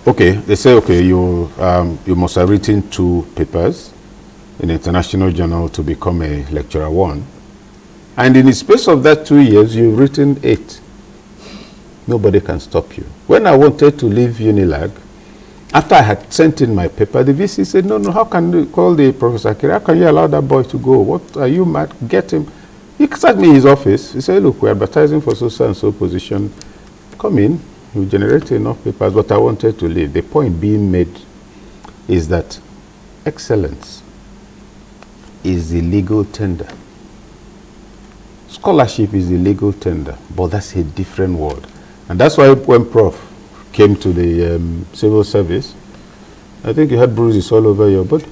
Okay, they say, okay, you must have written 2 papers in an international journal to become a lecturer 1. And in the space of that 2 years, you've written 8. Nobody can stop you. When I wanted to leave Unilag, after I had sent in my paper, the VC said, no, how can you call the Professor Akiri? How can you allow that boy to go? What are you mad? Get him. He sat me in his office. He said, look, we're advertising for so and so position. Come in. You generate enough papers, but I wanted to leave. The point being made is that excellence is the legal tender. Scholarship is the legal tender, but that's a different world. And that's why when Prof came to the civil service, I think you had bruises all over your body.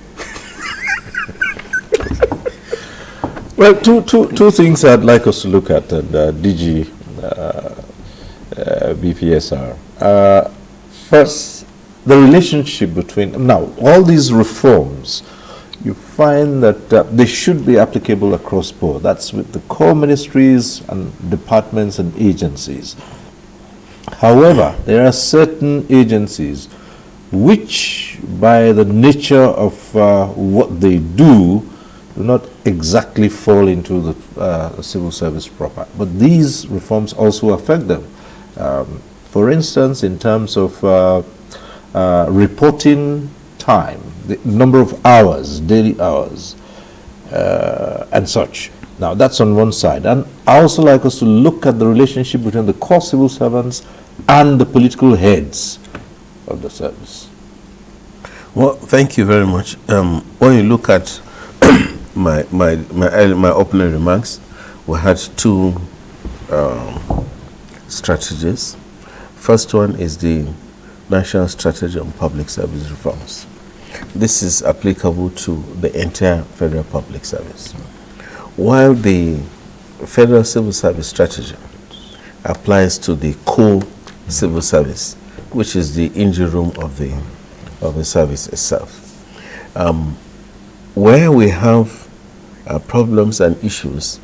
Well, two things I'd like us to look at, and DG BPSR. First, the relationship between, now, all these reforms, you find that they should be applicable across board. That's with the core ministries and departments and agencies. However, there are certain agencies which, by the nature of what they do not exactly fall into the civil service proper. But these reforms also affect them. For instance, in terms of reporting time, the number of hours, daily hours, and such. Now, that's on one side. And I also like us to look at the relationship between the core civil servants and the political heads of the service. Well, thank you very much. When you look at my opening remarks, we had 2 strategies. First one is the National Strategy on Public Service Reforms. This is applicable to the entire federal public service. While the Federal Civil Service Strategy applies to the core civil service, which is the engine room of the service itself. Where we have problems and issues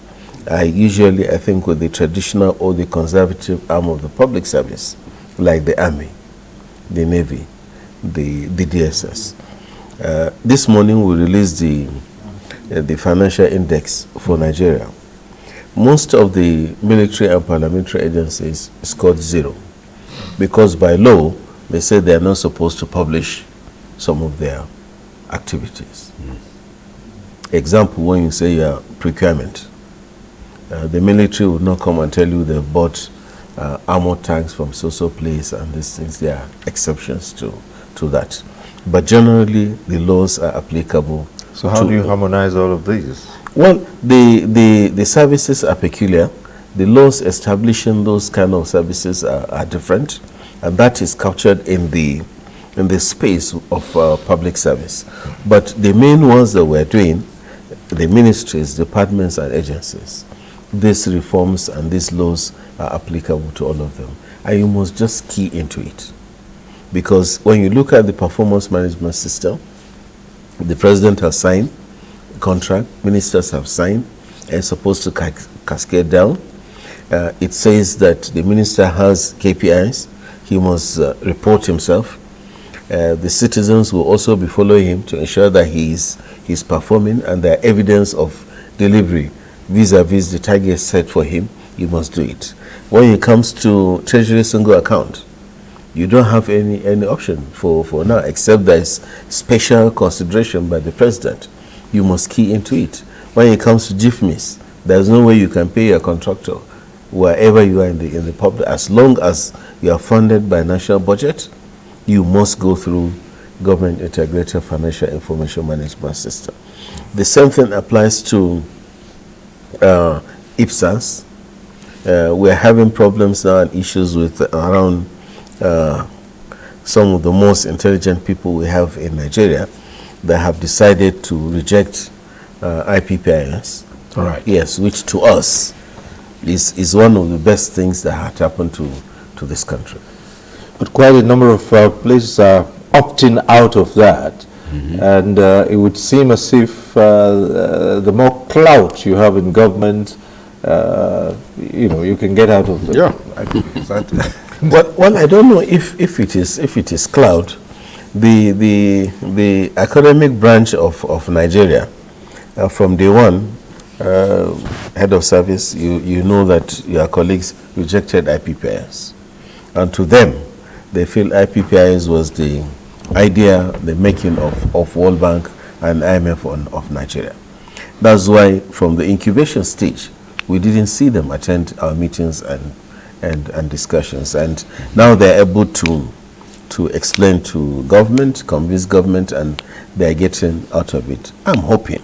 are usually, I think, with the traditional or the conservative arm of the public service, like the Army, the Navy, the DSS. This morning we released the financial index for Nigeria. Most of the military and parliamentary agencies scored 0 because by law they say they are not supposed to publish some of their activities. Example, when you say your procurement, the military would not come and tell you they've bought armor tanks from so place, and these things. There are exceptions to that. But generally, the laws are applicable. So how do you harmonize all of these? Well, the services are peculiar. The laws establishing those kind of services are different, and that is captured in the space of public service. But the main ones that we're doing, the ministries, departments, and agencies, these reforms and these laws are applicable to all of them. And you must just key into it. Because when you look at the performance management system, the president has signed a contract, ministers have signed, and it's supposed to cascade down. It says that the minister has KPIs, he must report himself. The citizens will also be following him to ensure that he's performing, and there are evidence of delivery vis-a-vis the target set for him. You must do it. When it comes to treasury single account, you don't have any option for now, except there's special consideration by the president. You must key into it. When it comes to GIFMIS, there's no way you can pay your contractor wherever you are in the public. As long as you are funded by national budget, you must go through government integrated financial information management system. The same thing applies to IPSAS. We're having problems now and issues with around some of the most intelligent people we have in Nigeria that have decided to reject IPPIS. All right. Yes, which to us is one of the best things that had happened to this country. But quite a number of places are opting out of that. And it would seem as if the more clout you have in government, you can get out of it. Yeah. Well, I don't know if it is clout. The academic branch of Nigeria, from day one, head of service, you know that your colleagues rejected IPPIS, and to them, they feel IPPIS was the idea, the making of World Bank and IMF of Nigeria. That's why from the incubation stage, we didn't see them attend our meetings and discussions. And now they're able to explain to government, convince government, and they're getting out of it. I'm hoping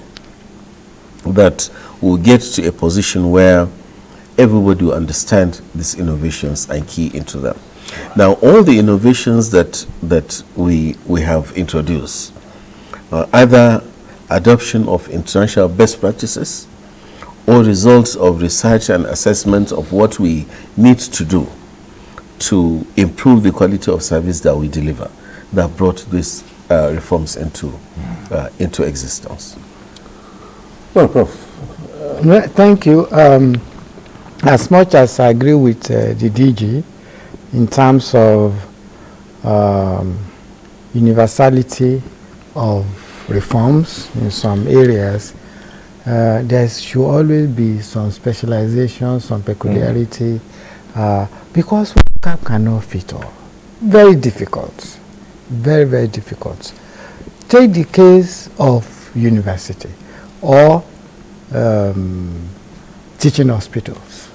that we'll get to a position where everybody will understand these innovations and key into them. Now, all the innovations that we have introduced, either adoption of international best practices or results of research and assessment of what we need to do to improve the quality of service that we deliver, that brought these reforms into existence. Well, Prof. Thank you. As much as I agree with the DG in terms of universality of reforms in some areas, there should always be some specialization, some peculiarity, because one cap cannot fit all. Very difficult. Very, very difficult. Take the case of university or teaching hospitals.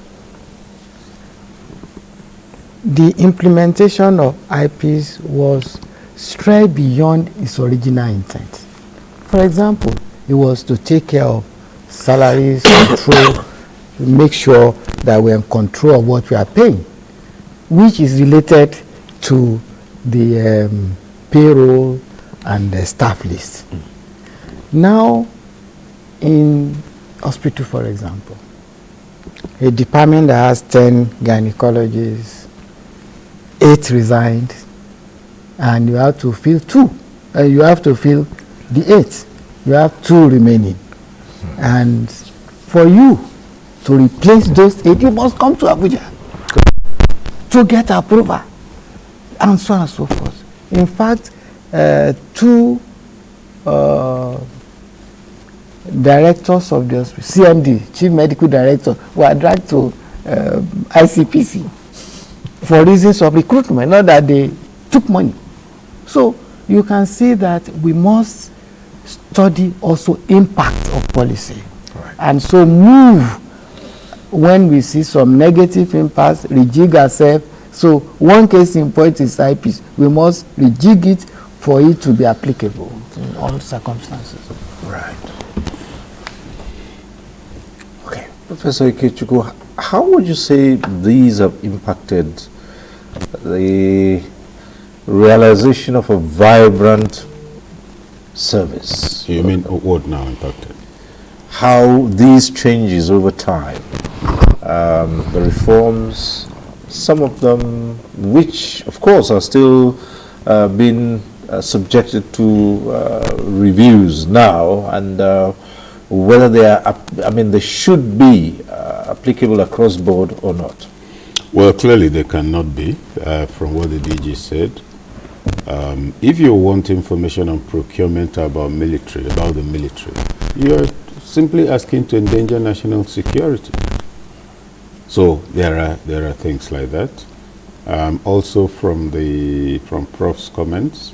The implementation of IPs was strayed beyond its original intent. For example, it was to take care of salaries, control, make sure that we're in control of what we are paying, which is related to the payroll and the staff list. Now, in hospital, for example, a department that has 10 gynecologists, 8 resigned, and you have to fill 2. You have to fill the 8. You have 2 remaining. And for you to replace those 8, you must come to Abuja to get approval, and so on and so forth. In fact, 2 directors of the hospital, CMD, Chief Medical Director, were dragged to ICPC for reasons of recruitment, not that they took money. So you can see that we must study also impact of policy. Right. And so move when we see some negative impacts, rejig ourselves. So one case in point is IPs. We must rejig it for it to be applicable in all circumstances. Right. Okay. Professor Ikechukwu, how would you say these have impacted the realization of a vibrant service? You mean what now impacted? How these changes over time, the reforms, some of them which of course are still being subjected to reviews now, and whether they are, they should be applicable across board or not. Well, clearly they cannot be, from what the DG said. If you want information on procurement about the military, you're simply asking to endanger national security. So there are things like that. Also from Prof's comments,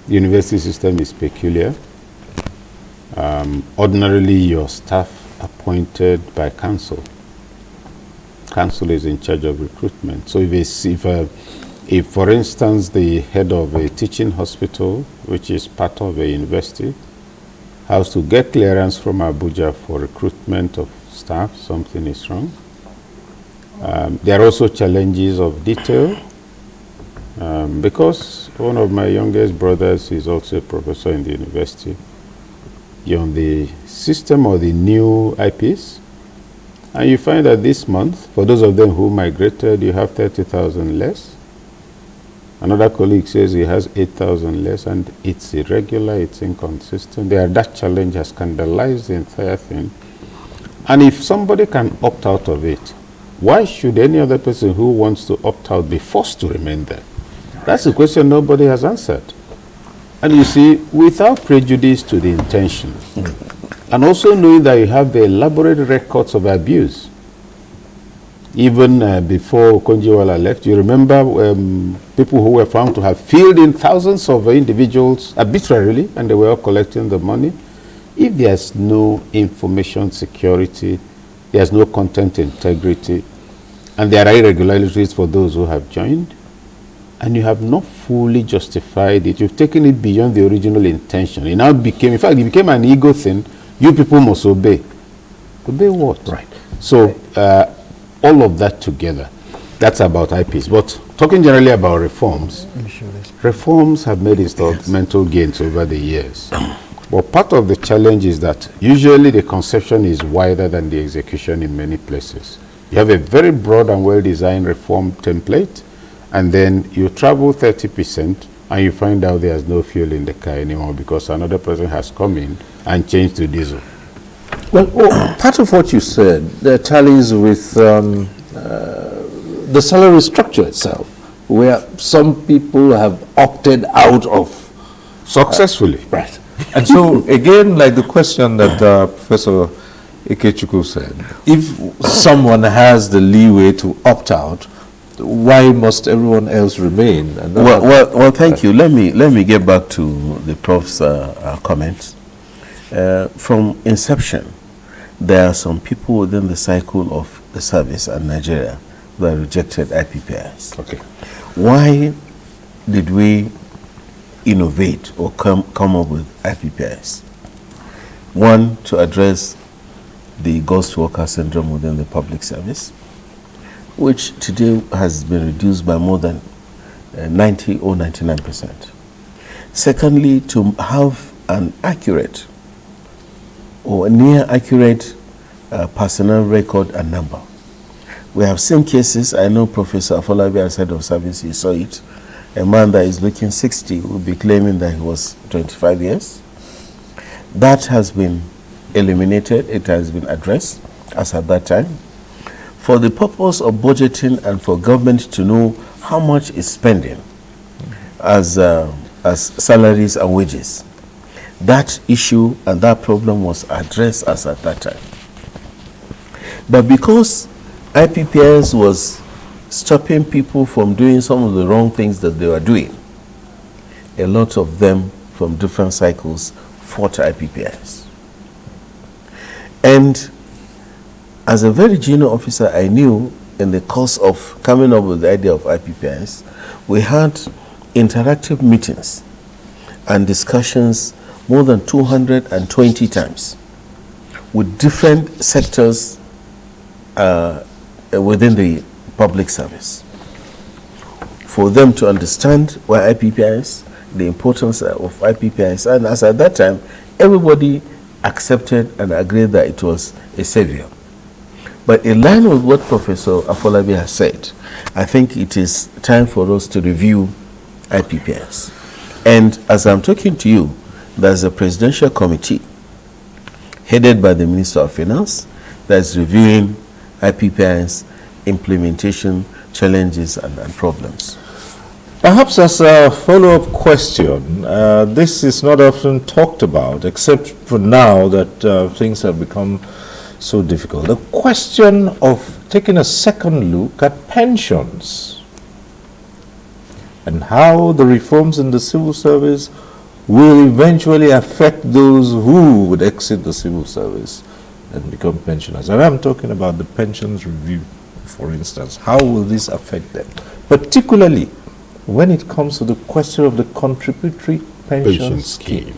the university system is peculiar. Ordinarily, your staff appointed by council. Council is in charge of recruitment. So if for instance, the head of a teaching hospital, which is part of a university, has to get clearance from Abuja for recruitment of staff, something is wrong. There are also challenges of detail, because one of my youngest brothers is also a professor in the university. You're on the system or the new IPs, and you find that this month, for those of them who migrated, you have 30,000 less. Another colleague says he has 8,000 less, and it's irregular, it's inconsistent. That challenge has scandalized the entire thing. And if somebody can opt out of it, why should any other person who wants to opt out be forced to remain there? That's a question nobody has answered. And you see, without prejudice to the intention, and also knowing that you have the elaborate records of abuse, even before Konjiwala left, you remember people who were found to have filled in thousands of individuals arbitrarily, and they were all collecting the money. If there's no information security, there's no content integrity, and there are irregularities for those who have joined, and you have not fully justified it, you've taken it beyond the original intention. It now became, in fact, it became an ego thing. You people must obey. Obey what? Right. So, all of that together, that's about IPs. But talking generally about reforms, reforms have made instrumental gains over the years. But part of the challenge is that usually the conception is wider than the execution in many places. You have a very broad and well-designed reform template, and then you travel 30% and you find out there's no fuel in the car anymore because another person has come in and changed to diesel. Well, part of what you said tallies with the salary structure itself, where some people have opted out of. Successfully. Right. And so, again, like the question that Professor Ikechukwu said, if someone has the leeway to opt out, why must everyone else remain? Well, thank you. Let me get back to the Prof's comments. From inception, there are some people within the cycle of the service and Nigeria that rejected IPPIs. Okay. Why did we innovate or come up with IPPIs? One, to address the ghost worker syndrome within the public service, which today has been reduced by more than 90 or 99%. Secondly, to have an accurate or near accurate personnel record and number. We have seen cases, I know Professor Afolabi as head of service, he saw it. A man that is looking 60 will be claiming that he was 25 years. That has been eliminated, it has been addressed as at that time. For the purpose of budgeting and for government to know how much is spending as salaries and wages, that issue and that problem was addressed as at that time. But because IPPS was stopping people from doing some of the wrong things that they were doing, a lot of them from different cycles fought IPPS. And as a very junior officer, I knew in the course of coming up with the idea of IPPS, we had interactive meetings and discussions more than 220 times with different sectors within the public service for them to understand why IPPIs, the importance of IPPIs, and as at that time, everybody accepted and agreed that it was a savior. But in line with what Professor Afolabi has said, I think it is time for us to review IPPIs. And as I'm talking to you, there's a presidential committee headed by the Minister of Finance that's reviewing IPPIs, implementation challenges and problems. Perhaps as a follow-up question, this is not often talked about, except for now that things have become so difficult. The question of taking a second look at pensions and how the reforms in the civil service will eventually affect those who would exit the civil service and become pensioners. And I'm talking about the pensions review, for instance. How will this affect them? Particularly when it comes to the question of the contributory pension scheme,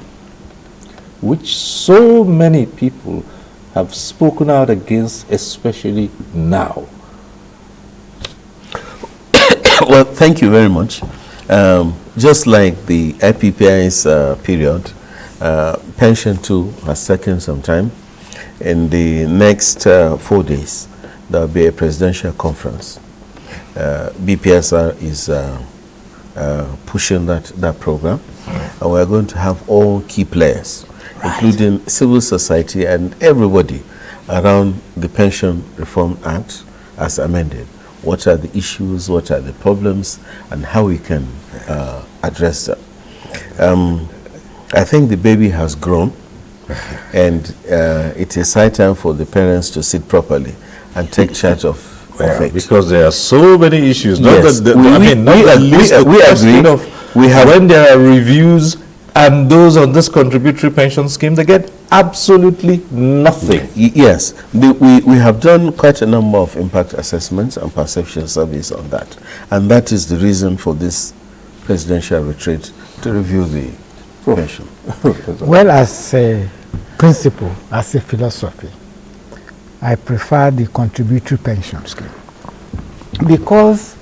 which so many people have spoken out against, especially now? Well, thank you very much. Just like the IPPI's period, pension too has taken some time. In the next 4 days, there will be a presidential conference. BPSR is pushing that program, and we're going to have all key players, including civil society and everybody around the Pension Reform Act as amended. What are the issues, what are the problems, and how we can address them. I think the baby has grown, and it is high time for the parents to sit properly and take charge of it. Because there are so many issues. Yes. We agree. When there are reviews and those on this contributory pension scheme, they get absolutely nothing. Yes, we have done quite a number of impact assessments and perception surveys on that, and that is the reason for this presidential retreat to review the pension. Well, as a principle, as a philosophy, I prefer the contributory pension scheme because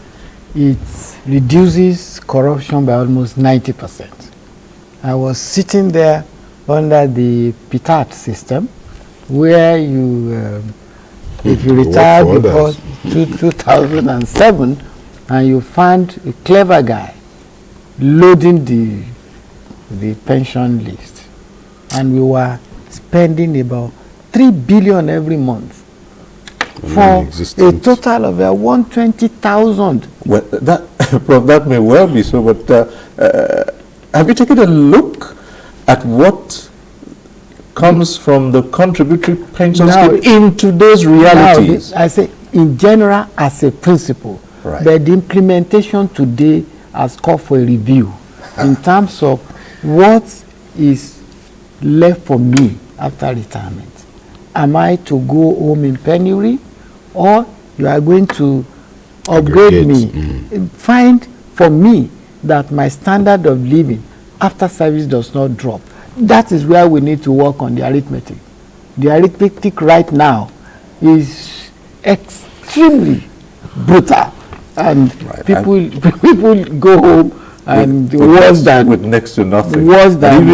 it reduces corruption by almost 90%. I was sitting there under the PITAT system, where you, if you retire before 2007, and you find a clever guy loading the pension list, and we were spending about 3 billion every month for a total of 120,000. Well, that may well be so, but have you taken a look at what comes from the contributory pension scheme in today's realities? I say in general as a principle, but the implementation today has called for a review in terms of what is left for me after retirement. Am I to go home in penury, or you are going to upgrade me? Find for me that my standard of living after service does not drop. That is where we need to work on the arithmetic. The arithmetic right now is extremely brutal, and people go home and worse than with next to nothing. Worse than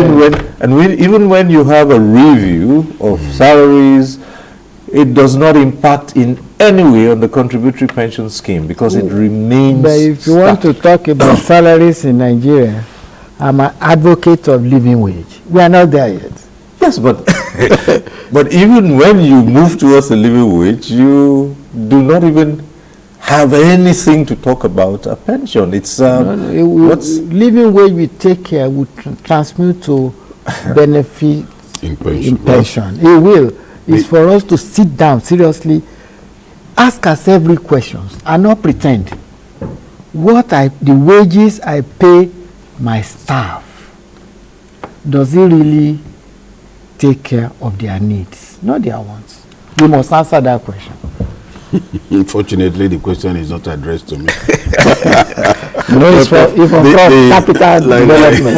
even when you have a review of salaries, it does not impact in any way on the contributory pension scheme because it remains. But if you want to talk about salaries in Nigeria, I'm an advocate of living wage. We are not there yet. Yes, but but even when you move towards a living wage, you do not even have anything to talk about a pension. It's living wage we take care will transmit to benefit in pension. It will. It's for us to sit down seriously, ask us every question, and not pretend. The wages I pay my staff, does it really take care of their needs, not their wants? We must answer that question. Unfortunately, the question is not addressed to me. No, it's for capital development.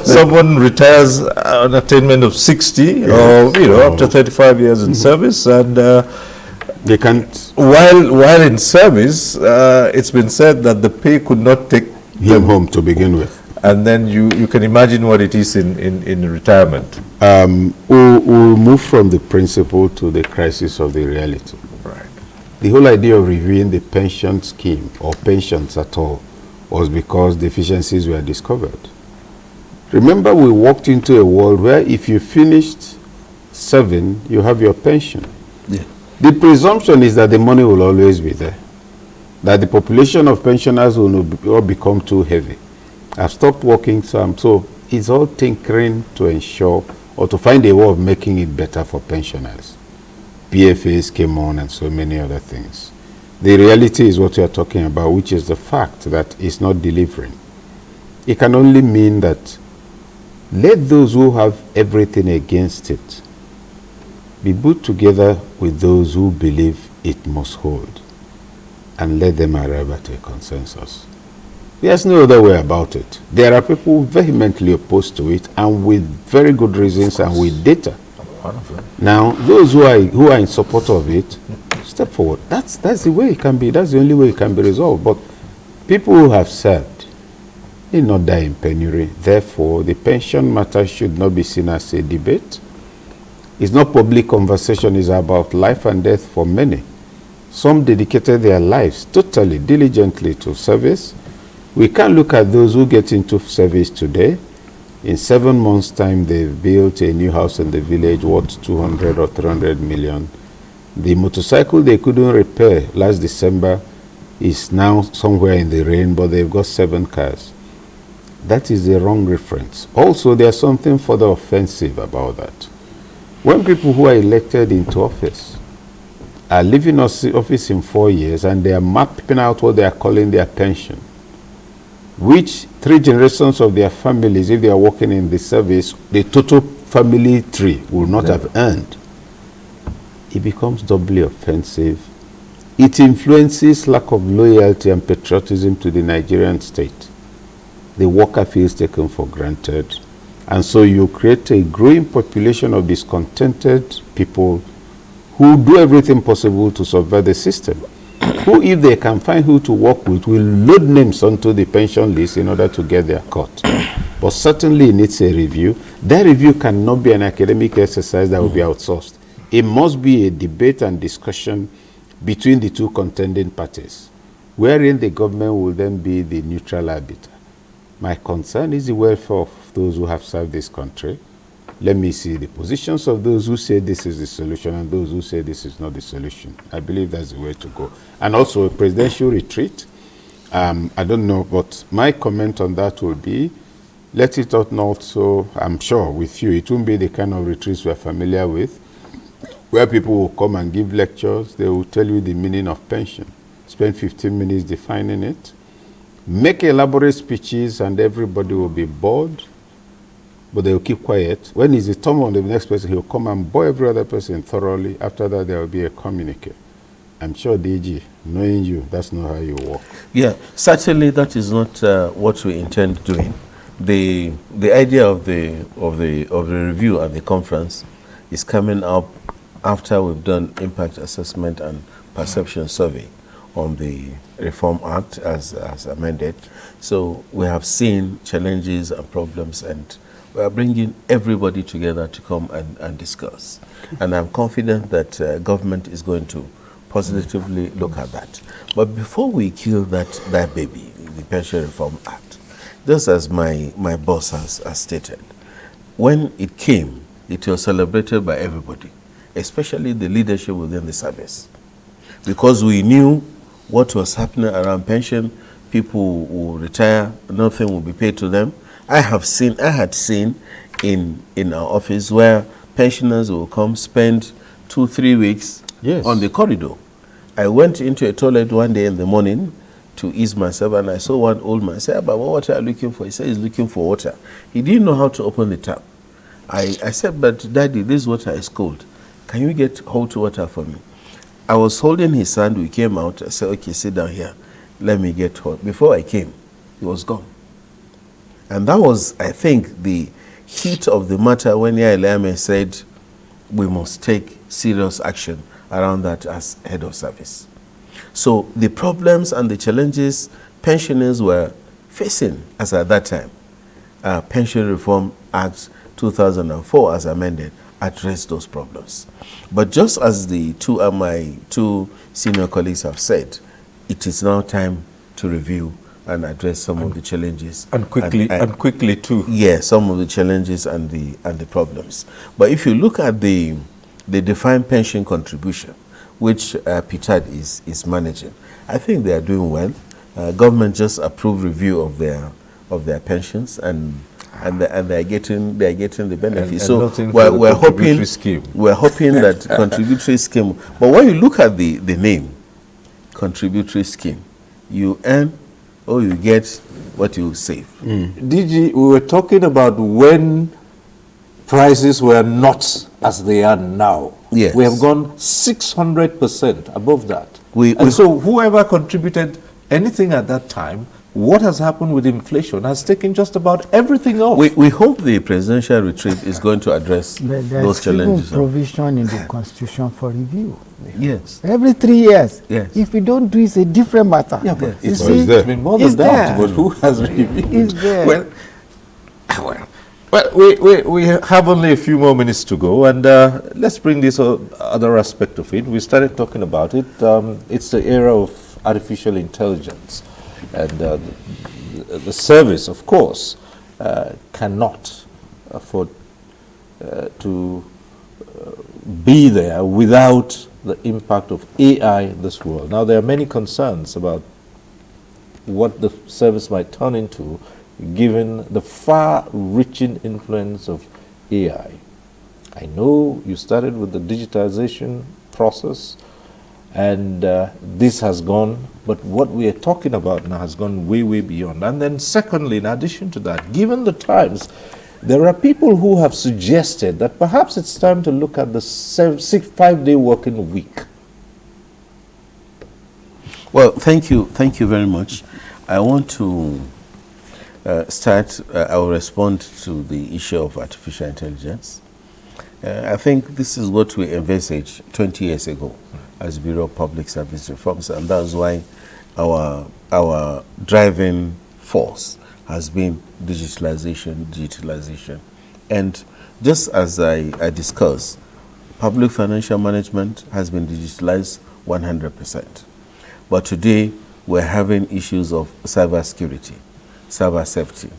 Someone retires on attainment of 60, or after 35 years in service, and they can't. While in service, it's been said that the pay could not take him home to begin with. And then you can imagine what it is in retirement. We'll move from the principle to the crisis of the reality. Right. The whole idea of reviewing the pension scheme or pensions at all was because deficiencies were discovered. Remember, we walked into a world where if you finished serving, you have your pension. Yeah. The presumption is that the money will always be there, that the population of pensioners will not become too heavy. I've stopped working some, so it's all tinkering to ensure or to find a way of making it better for pensioners. PFAs came on and so many other things. The reality is what we are talking about, which is the fact that it's not delivering. It can only mean that let those who have everything against it be put together with those who believe it must hold, and let them arrive at a consensus. There's no other way about it. There are people vehemently opposed to it and with very good reasons and with data. Now, those who are in support of it, step forward. That's the way it can be. That's the only way it can be resolved. But people who have served need not die in penury. Therefore, the pension matter should not be seen as a debate. It's not public conversation. It's about life and death for many. Some dedicated their lives totally, diligently to service. We can't look at those who get into service today. In 7 months' time, they've built a new house in the village worth 200 or 300 million. The motorcycle they couldn't repair last December is now somewhere in the rain, but they've got 7 cars. That is the wrong reference. Also, there's something further offensive about that. When people who are elected into office are leaving office in 4 years and they are mapping out what they are calling their pension, which 3 generations of their families, if they are working in the service, the total family tree will not have earned, it becomes doubly offensive. It influences lack of loyalty and patriotism to the Nigerian state. The worker feels taken for granted. And so you create a growing population of discontented people who do everything possible to subvert the system. Who, if they can find who to work with, will load names onto the pension list in order to get their cut. But certainly it needs a review. That review cannot be an academic exercise that will be outsourced. It must be a debate and discussion between the 2 contending parties, wherein the government will then be the neutral arbiter. My concern is the welfare of those who have served this country. Let me see the positions of those who say this is the solution and those who say this is not the solution. I believe that's the way to go. And also a presidential retreat. I don't know, but my comment on that will be, let it not so, I'm sure with you, it won't be the kind of retreats we're familiar with, where people will come and give lectures. They will tell you the meaning of pension. Spend 15 minutes defining it. Make elaborate speeches and everybody will be bored. But they will keep quiet. When it's the turn of the next person, he'll come and bore every other person thoroughly. After that, there will be a communique. I'm sure, DG, knowing you, that's not how you work. Yeah, certainly that is not what we intend doing. The idea of the review at the conference is coming up after we've done impact assessment and perception survey on the Reform Act as amended. So we have seen challenges and problems, and we are bringing everybody together to come and discuss. And I'm confident that government is going to positively look at that. But before we kill that baby, the Pension Reform Act, just as my boss has stated, when it came, it was celebrated by everybody, especially the leadership within the service. Because we knew what was happening around pension, people will retire, nothing will be paid to them. I had seen in our office where pensioners will come spend 2-3 weeks on the corridor. I went into a toilet one day in the morning to ease myself, and I saw one old man. I said, "But what are you looking for?" He said he's looking for water. He didn't know how to open the tap. I said, "But Daddy, this water is cold. Can you get hot water for me?" I was holding his hand. We came out. I said, "Okay, sit down here. Let me get hot." Before I came, he was gone. And that was, I think, the heat of the matter when Yaya said we must take serious action around that as head of service. So the problems and the challenges pensioners were facing as at that time, Pension Reform Act 2004 as amended, addressed those problems. But just as my two senior colleagues have said, it is now time to review and address some of the challenges. And quickly too. Yeah, some of the challenges and the problems. But if you look at the defined pension contribution, which PTAD is managing, I think they are doing well. Government just approved review of their pensions, and they're getting the benefits. So we're hoping that contributory scheme. But when you look at the name, contributory scheme, you earn or you get what you save. DG, we were talking about when prices were not as they are now. Yes. We have gone 600% above that. So whoever contributed anything at that time what has happened with inflation has taken just about everything off. We hope the presidential retreat is going to address those challenges. There's provision in the Constitution for review. Yes. Every 3 years. Yes. If we don't do it, it's a different matter. Yeah, but it's been more than that. But who has reviewed? It's there. Well, we have only a few more minutes to go, and let's bring this other aspect of it. We started talking about it. It's the era of artificial intelligence, and the service, of course, cannot afford to be there without the impact of AI in this world. Now, there are many concerns about what the service might turn into given the far-reaching influence of AI. I know you started with the digitization process, and this has gone, but what we are talking about now has gone way, way beyond. And then secondly, in addition to that, given the times, there are people who have suggested that perhaps it's time to look at the 5-day working week. Well, thank you very much. I want to I will respond to the issue of artificial intelligence. I think this is what we envisaged 20 years ago as Bureau of Public Service Reforms, and that's why our driving force has been digitalization. And just as I discussed, public financial management has been digitalized 100%. But today, we're having issues of cybersecurity, cyber safety,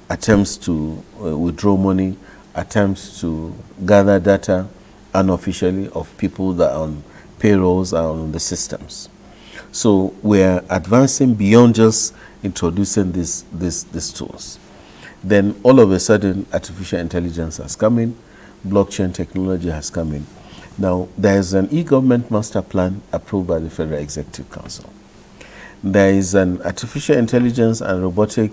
attempts to withdraw money, attempts to gather data unofficially of people that are on payrolls or on the systems. So we're advancing beyond just introducing these tools. Then all of a sudden, artificial intelligence has come in, blockchain technology has come in. Now, there is an e-government master plan approved by the Federal Executive Council. There is an artificial intelligence and robotic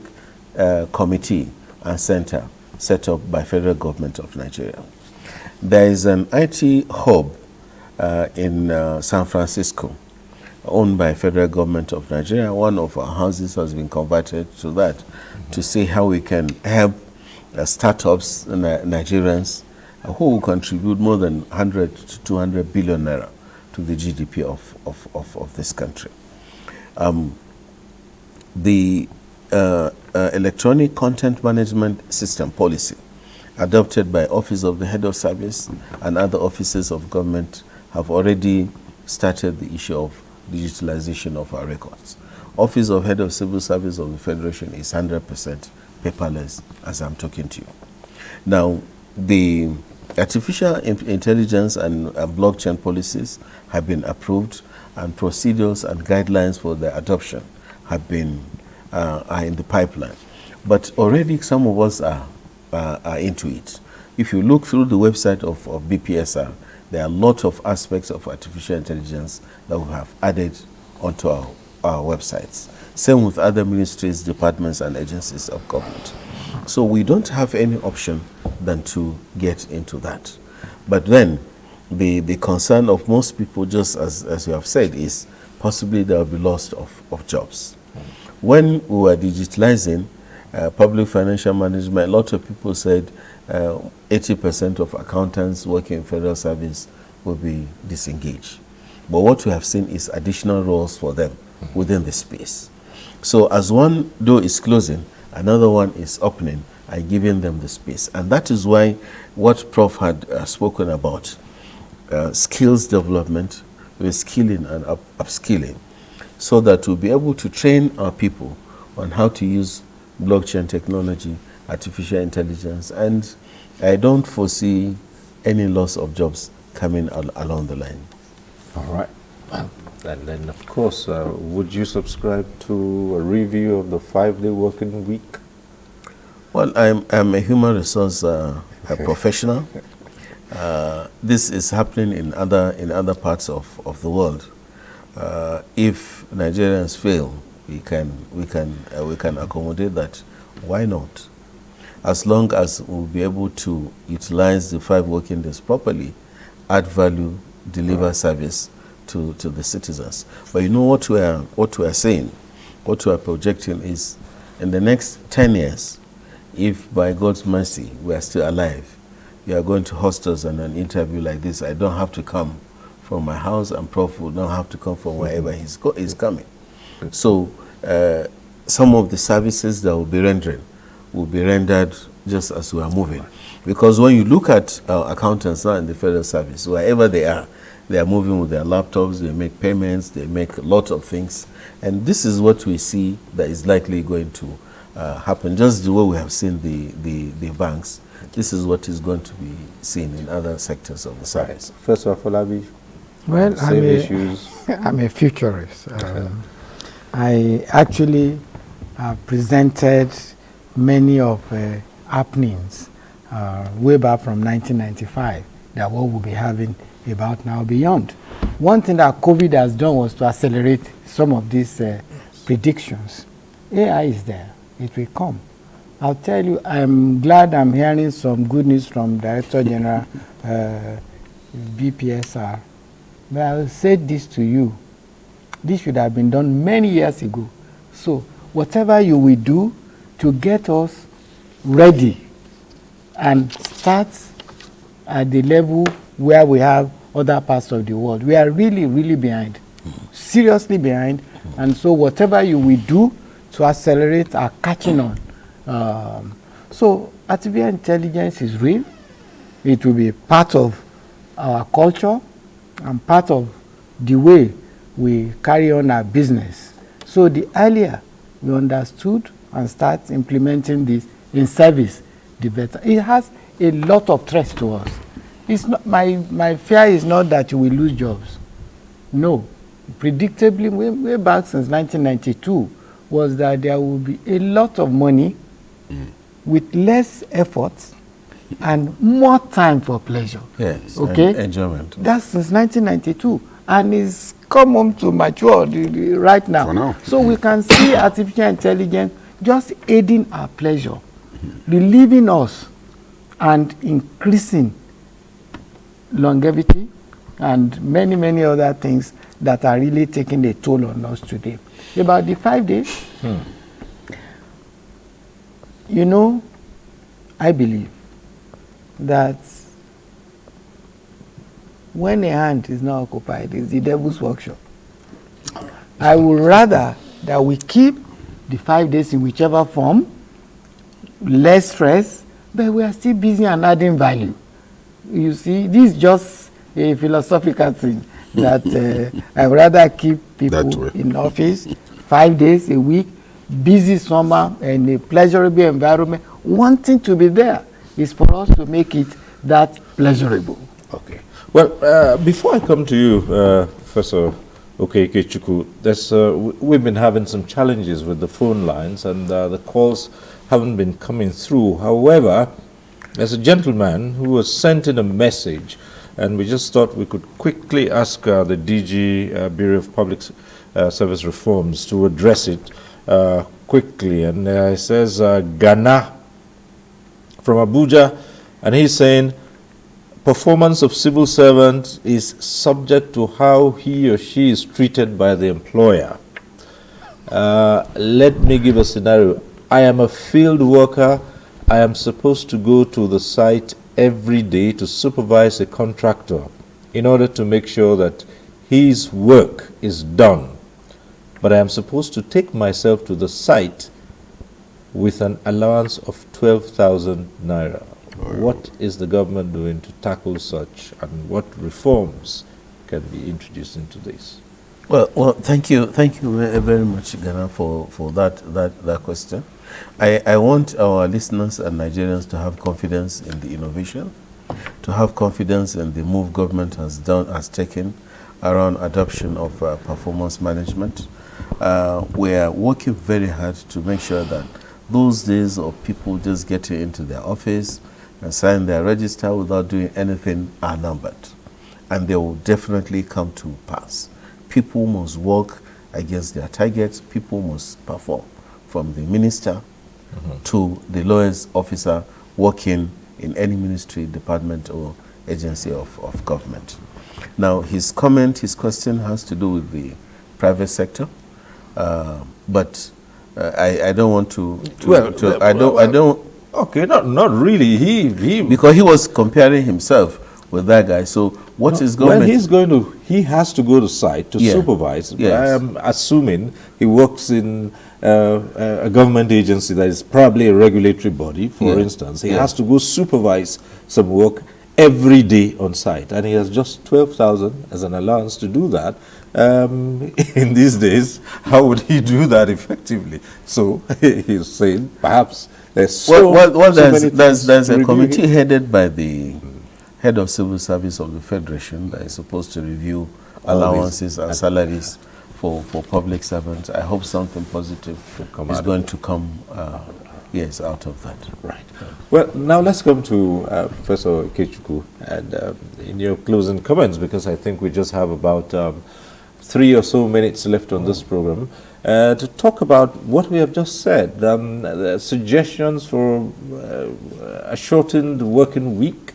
committee and center set up by Federal Government of Nigeria. There is an IT hub in San Francisco owned by Federal Government of Nigeria. One of our houses has been converted to that to see how we can help startups, Nigerians, who will contribute more than 100 to 200 billion naira to the GDP of this country. The electronic content management system policy adopted by Office of the Head of Service and other offices of government have already started the issue of digitalization of our records. Office of Head of Civil Service of the Federation is 100% paperless as I'm talking to you. Now, the artificial intelligence and blockchain policies have been approved, and procedures and guidelines for their adoption have been are in the pipeline. But already some of us are into it. If you look through the website of BPSR, there are a lot of aspects of artificial intelligence that we have added onto our websites. Same with other ministries, departments, and agencies of government. So we don't have any option than to get into that. But then the concern of most people, just as you have said, is possibly there will be loss of jobs. When we were digitalizing public financial management, a lot of people said 80% of accountants working in federal service will be disengaged. But what we have seen is additional roles for them within the space. So as one door is closing, another one is opening and giving them the space. And that is why what Prof had spoken about, skills development, reskilling and upskilling, so that we'll be able to train our people on how to use blockchain technology, artificial intelligence, and I don't foresee any loss of jobs coming along the line. All right. And then, of course, would you subscribe to a review of the 5-day working week? Well, I'm a human resource professional. This is happening in other parts of the world. If Nigerians fail, we can accommodate that. Why not? As long as we'll be able to utilize the 5 working days properly, add value, deliver service to the citizens. But you know what we are saying what we are projecting is in the next 10 years, if by God's mercy we are still alive, you are going to host us on an interview like this. I don't have to come from my house, and Prof will not have to come from wherever he's coming. So some of the services that will be rendered just as we are moving. Because when you look at accountants now in the federal service, wherever they are moving with their laptops, they make payments, they make a lot of things. And this is what we see that is likely going to happen. Just the way we have seen the banks, this is what is going to be seen in other sectors of the service. First of all, Abi, well, I'm a futurist. I actually presented many of happenings way back from 1995 that what we'll be having about now beyond. One thing that COVID has done was to accelerate some of these predictions. AI is there. It will come. I'll tell you, I'm glad I'm hearing some good news from Director General BPSR. But I'll say this to you. This should have been done many years ago. So whatever you will do to get us ready and start at the level where we have other parts of the world, we are really, really behind, seriously behind. And so whatever you will do to accelerate our catching on. So artificial intelligence is real. It will be part of our culture and part of the way we carry on our business. So the earlier we understood and start implementing this in service, the better. It has a lot of threats to us. It's not, my fear is not that you will lose jobs. No. Predictably, way back since 1992, was that there will be a lot of money with less effort and more time for pleasure. Yes, okay? Enjoyment. That's since 1992. And it's come home to mature right now. So we can see artificial intelligence just aiding our pleasure, relieving us, and increasing longevity and many, many other things that are really taking a toll on us today. About the 5 days, you know, I believe that when a hand is not occupied, it's the devil's workshop. I would rather that we keep the 5 days in whichever form, less stress, but we are still busy and adding value. You see, this is just a philosophical thing that I would rather keep people in office 5 days a week, busy summer, and a pleasurable environment. Wanting to be there is for us to make it that pleasurable. Okay. Well, before I come to you, Professor Okeke-Chukwu, we've been having some challenges with the phone lines, and the calls haven't been coming through. However, there's a gentleman who was sent in a message, and we just thought we could quickly ask the DG, Bureau of Public Service Reforms, to address it quickly. And it says, Ghana from Abuja, and he's saying, performance of civil servant is subject to how he or she is treated by the employer. Let me give a scenario. I am a field worker. I am supposed to go to the site every day to supervise a contractor in order to make sure that his work is done. But I am supposed to take myself to the site with an allowance of 12,000 naira. What is the government doing to tackle such, and what reforms can be introduced into this? Well, thank you very much, Ghana, for that question. I want our listeners and Nigerians to have confidence in the innovation, to have confidence in the move government has taken around adoption of performance management. We are working very hard to make sure that those days of people just getting into their office and sign their register without doing anything are numbered, and they will definitely come to pass. People must work against their targets. People must perform, from the minister to the lowest officer working in any ministry, department, or agency of government. Now, his question has to do with the private sector. But I don't want to I don't. Okay, not really. He because he was comparing himself with that guy. So what is government? Well, he has to go to site to supervise. Yes. I am assuming he works in a government agency that is probably a regulatory body, for instance. He has to go supervise some work every day on site, and he has just 12,000 as an allowance to do that. In these days, how would he do that effectively? So he's saying perhaps there's there's a committee headed by the head of civil service of the Federation that is supposed to review allowances and salaries for public servants. I hope something positive is going to come out of that. Right. Well, now let's come to Professor Ikechukwu, and in your closing comments, because I think we just have about 3 or so minutes left on this program, to talk about what we have just said, suggestions for a shortened working week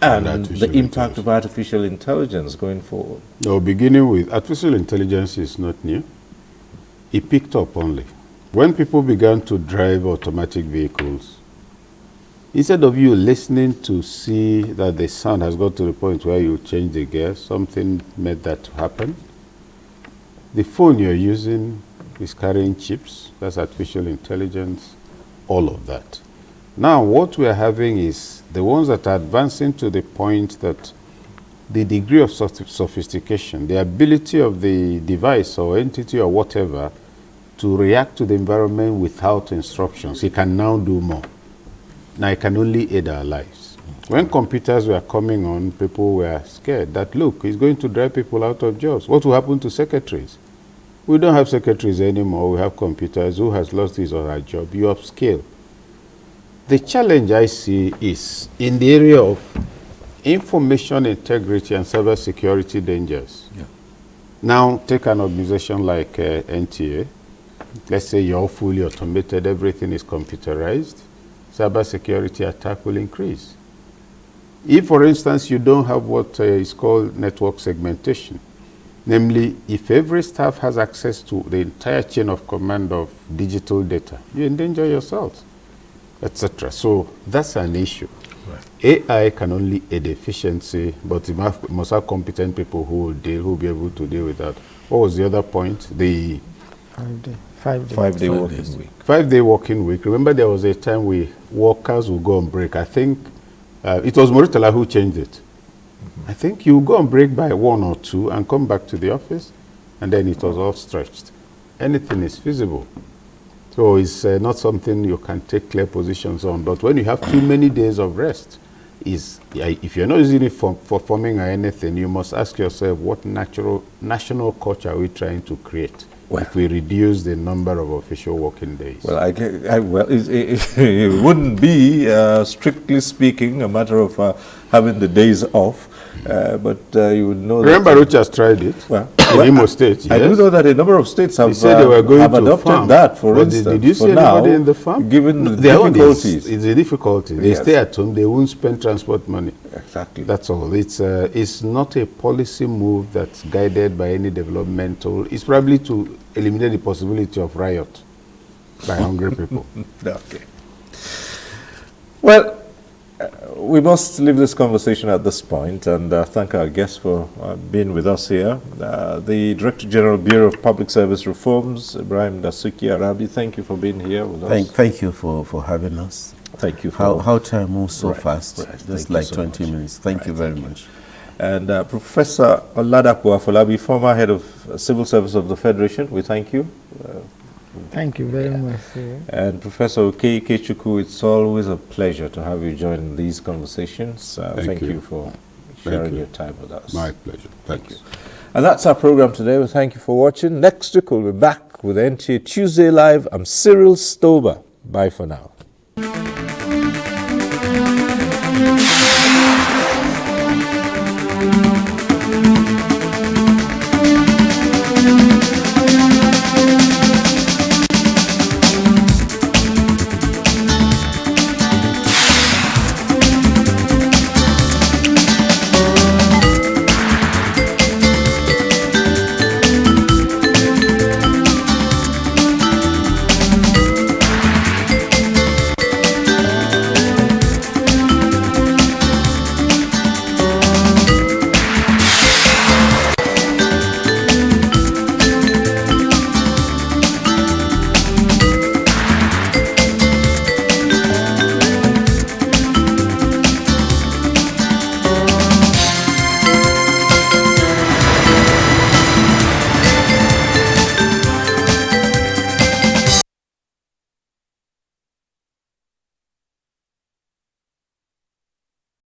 and the impact of artificial intelligence going forward. No, beginning with artificial intelligence is not new. It picked up only. When people began to drive automatic vehicles, instead of you listening to see that the sound has got to the point where you change the gear, something made that happen. The phone you're using is carrying chips, that's artificial intelligence, all of that. Now what we're having is the ones that are advancing to the point that the degree of sophistication, the ability of the device or entity or whatever to react to the environment without instructions. It can now do more. Now it can only aid our lives. When computers were coming on, people were scared that, look, it's going to drive people out of jobs. What will happen to secretaries? We don't have secretaries anymore. We have computers. Who has lost his or her job? You upscale. The challenge I see is in the area of information integrity and cybersecurity dangers. Yeah. Now, take an organization like NTA. Let's say you're fully automated, everything is computerized. Cybersecurity attack will increase. If, for instance, you don't have what is called network segmentation, namely, if every staff has access to the entire chain of command of digital data, you endanger yourselves, etc. So that's an issue. Right. AI can only aid efficiency, but you must have competent people who will be able to deal with that. What was the other point? The 5-day working week. 5-day working week. Remember, there was a time workers would go on break. I think it was Moritala who changed it. I think you go on break by 1 or 2 and come back to the office, and then it was all stretched. Anything is feasible. So it's not something you can take clear positions on. But when you have too many days of rest, if you're not using it for performing or anything, you must ask yourself, what national culture are we trying to create? Well, if we reduce the number of official working days. Well, it wouldn't be, strictly speaking, a matter of having the days off, but you would know. Remember, Rich has tried it in Imo State. Yes. I do know that a number of states have, they were going have to adopted farm. that, for But instance. Did you see anybody in the farm? Given the difficulties. It's a difficulty. They stay at home, they won't spend transport money. Exactly. That's all. It's not a policy move that's guided by any developmental. It's probably to eliminate the possibility of riot by hungry people. Okay. Well, we must leave this conversation at this point and thank our guests for being with us here. The Director General, Bureau of Public Service Reforms, Ibrahim Dasuki Arabi, thank you for being here with us. Thank you for having us. Thank you for how time moves so fast. Right. Just like so 20 minutes. Thank you very much. And Professor Oladapo Afolabi, former head of Civil Service of the Federation, we thank you. Thank you very much. And Professor Ikechukwu, it's always a pleasure to have you join these conversations. Thank you for sharing your time with us. My pleasure. Thank you. And that's our program today. We thank you for watching. Next week we'll be back with NTA Tuesday Live. I'm Cyril Stober. Bye for now.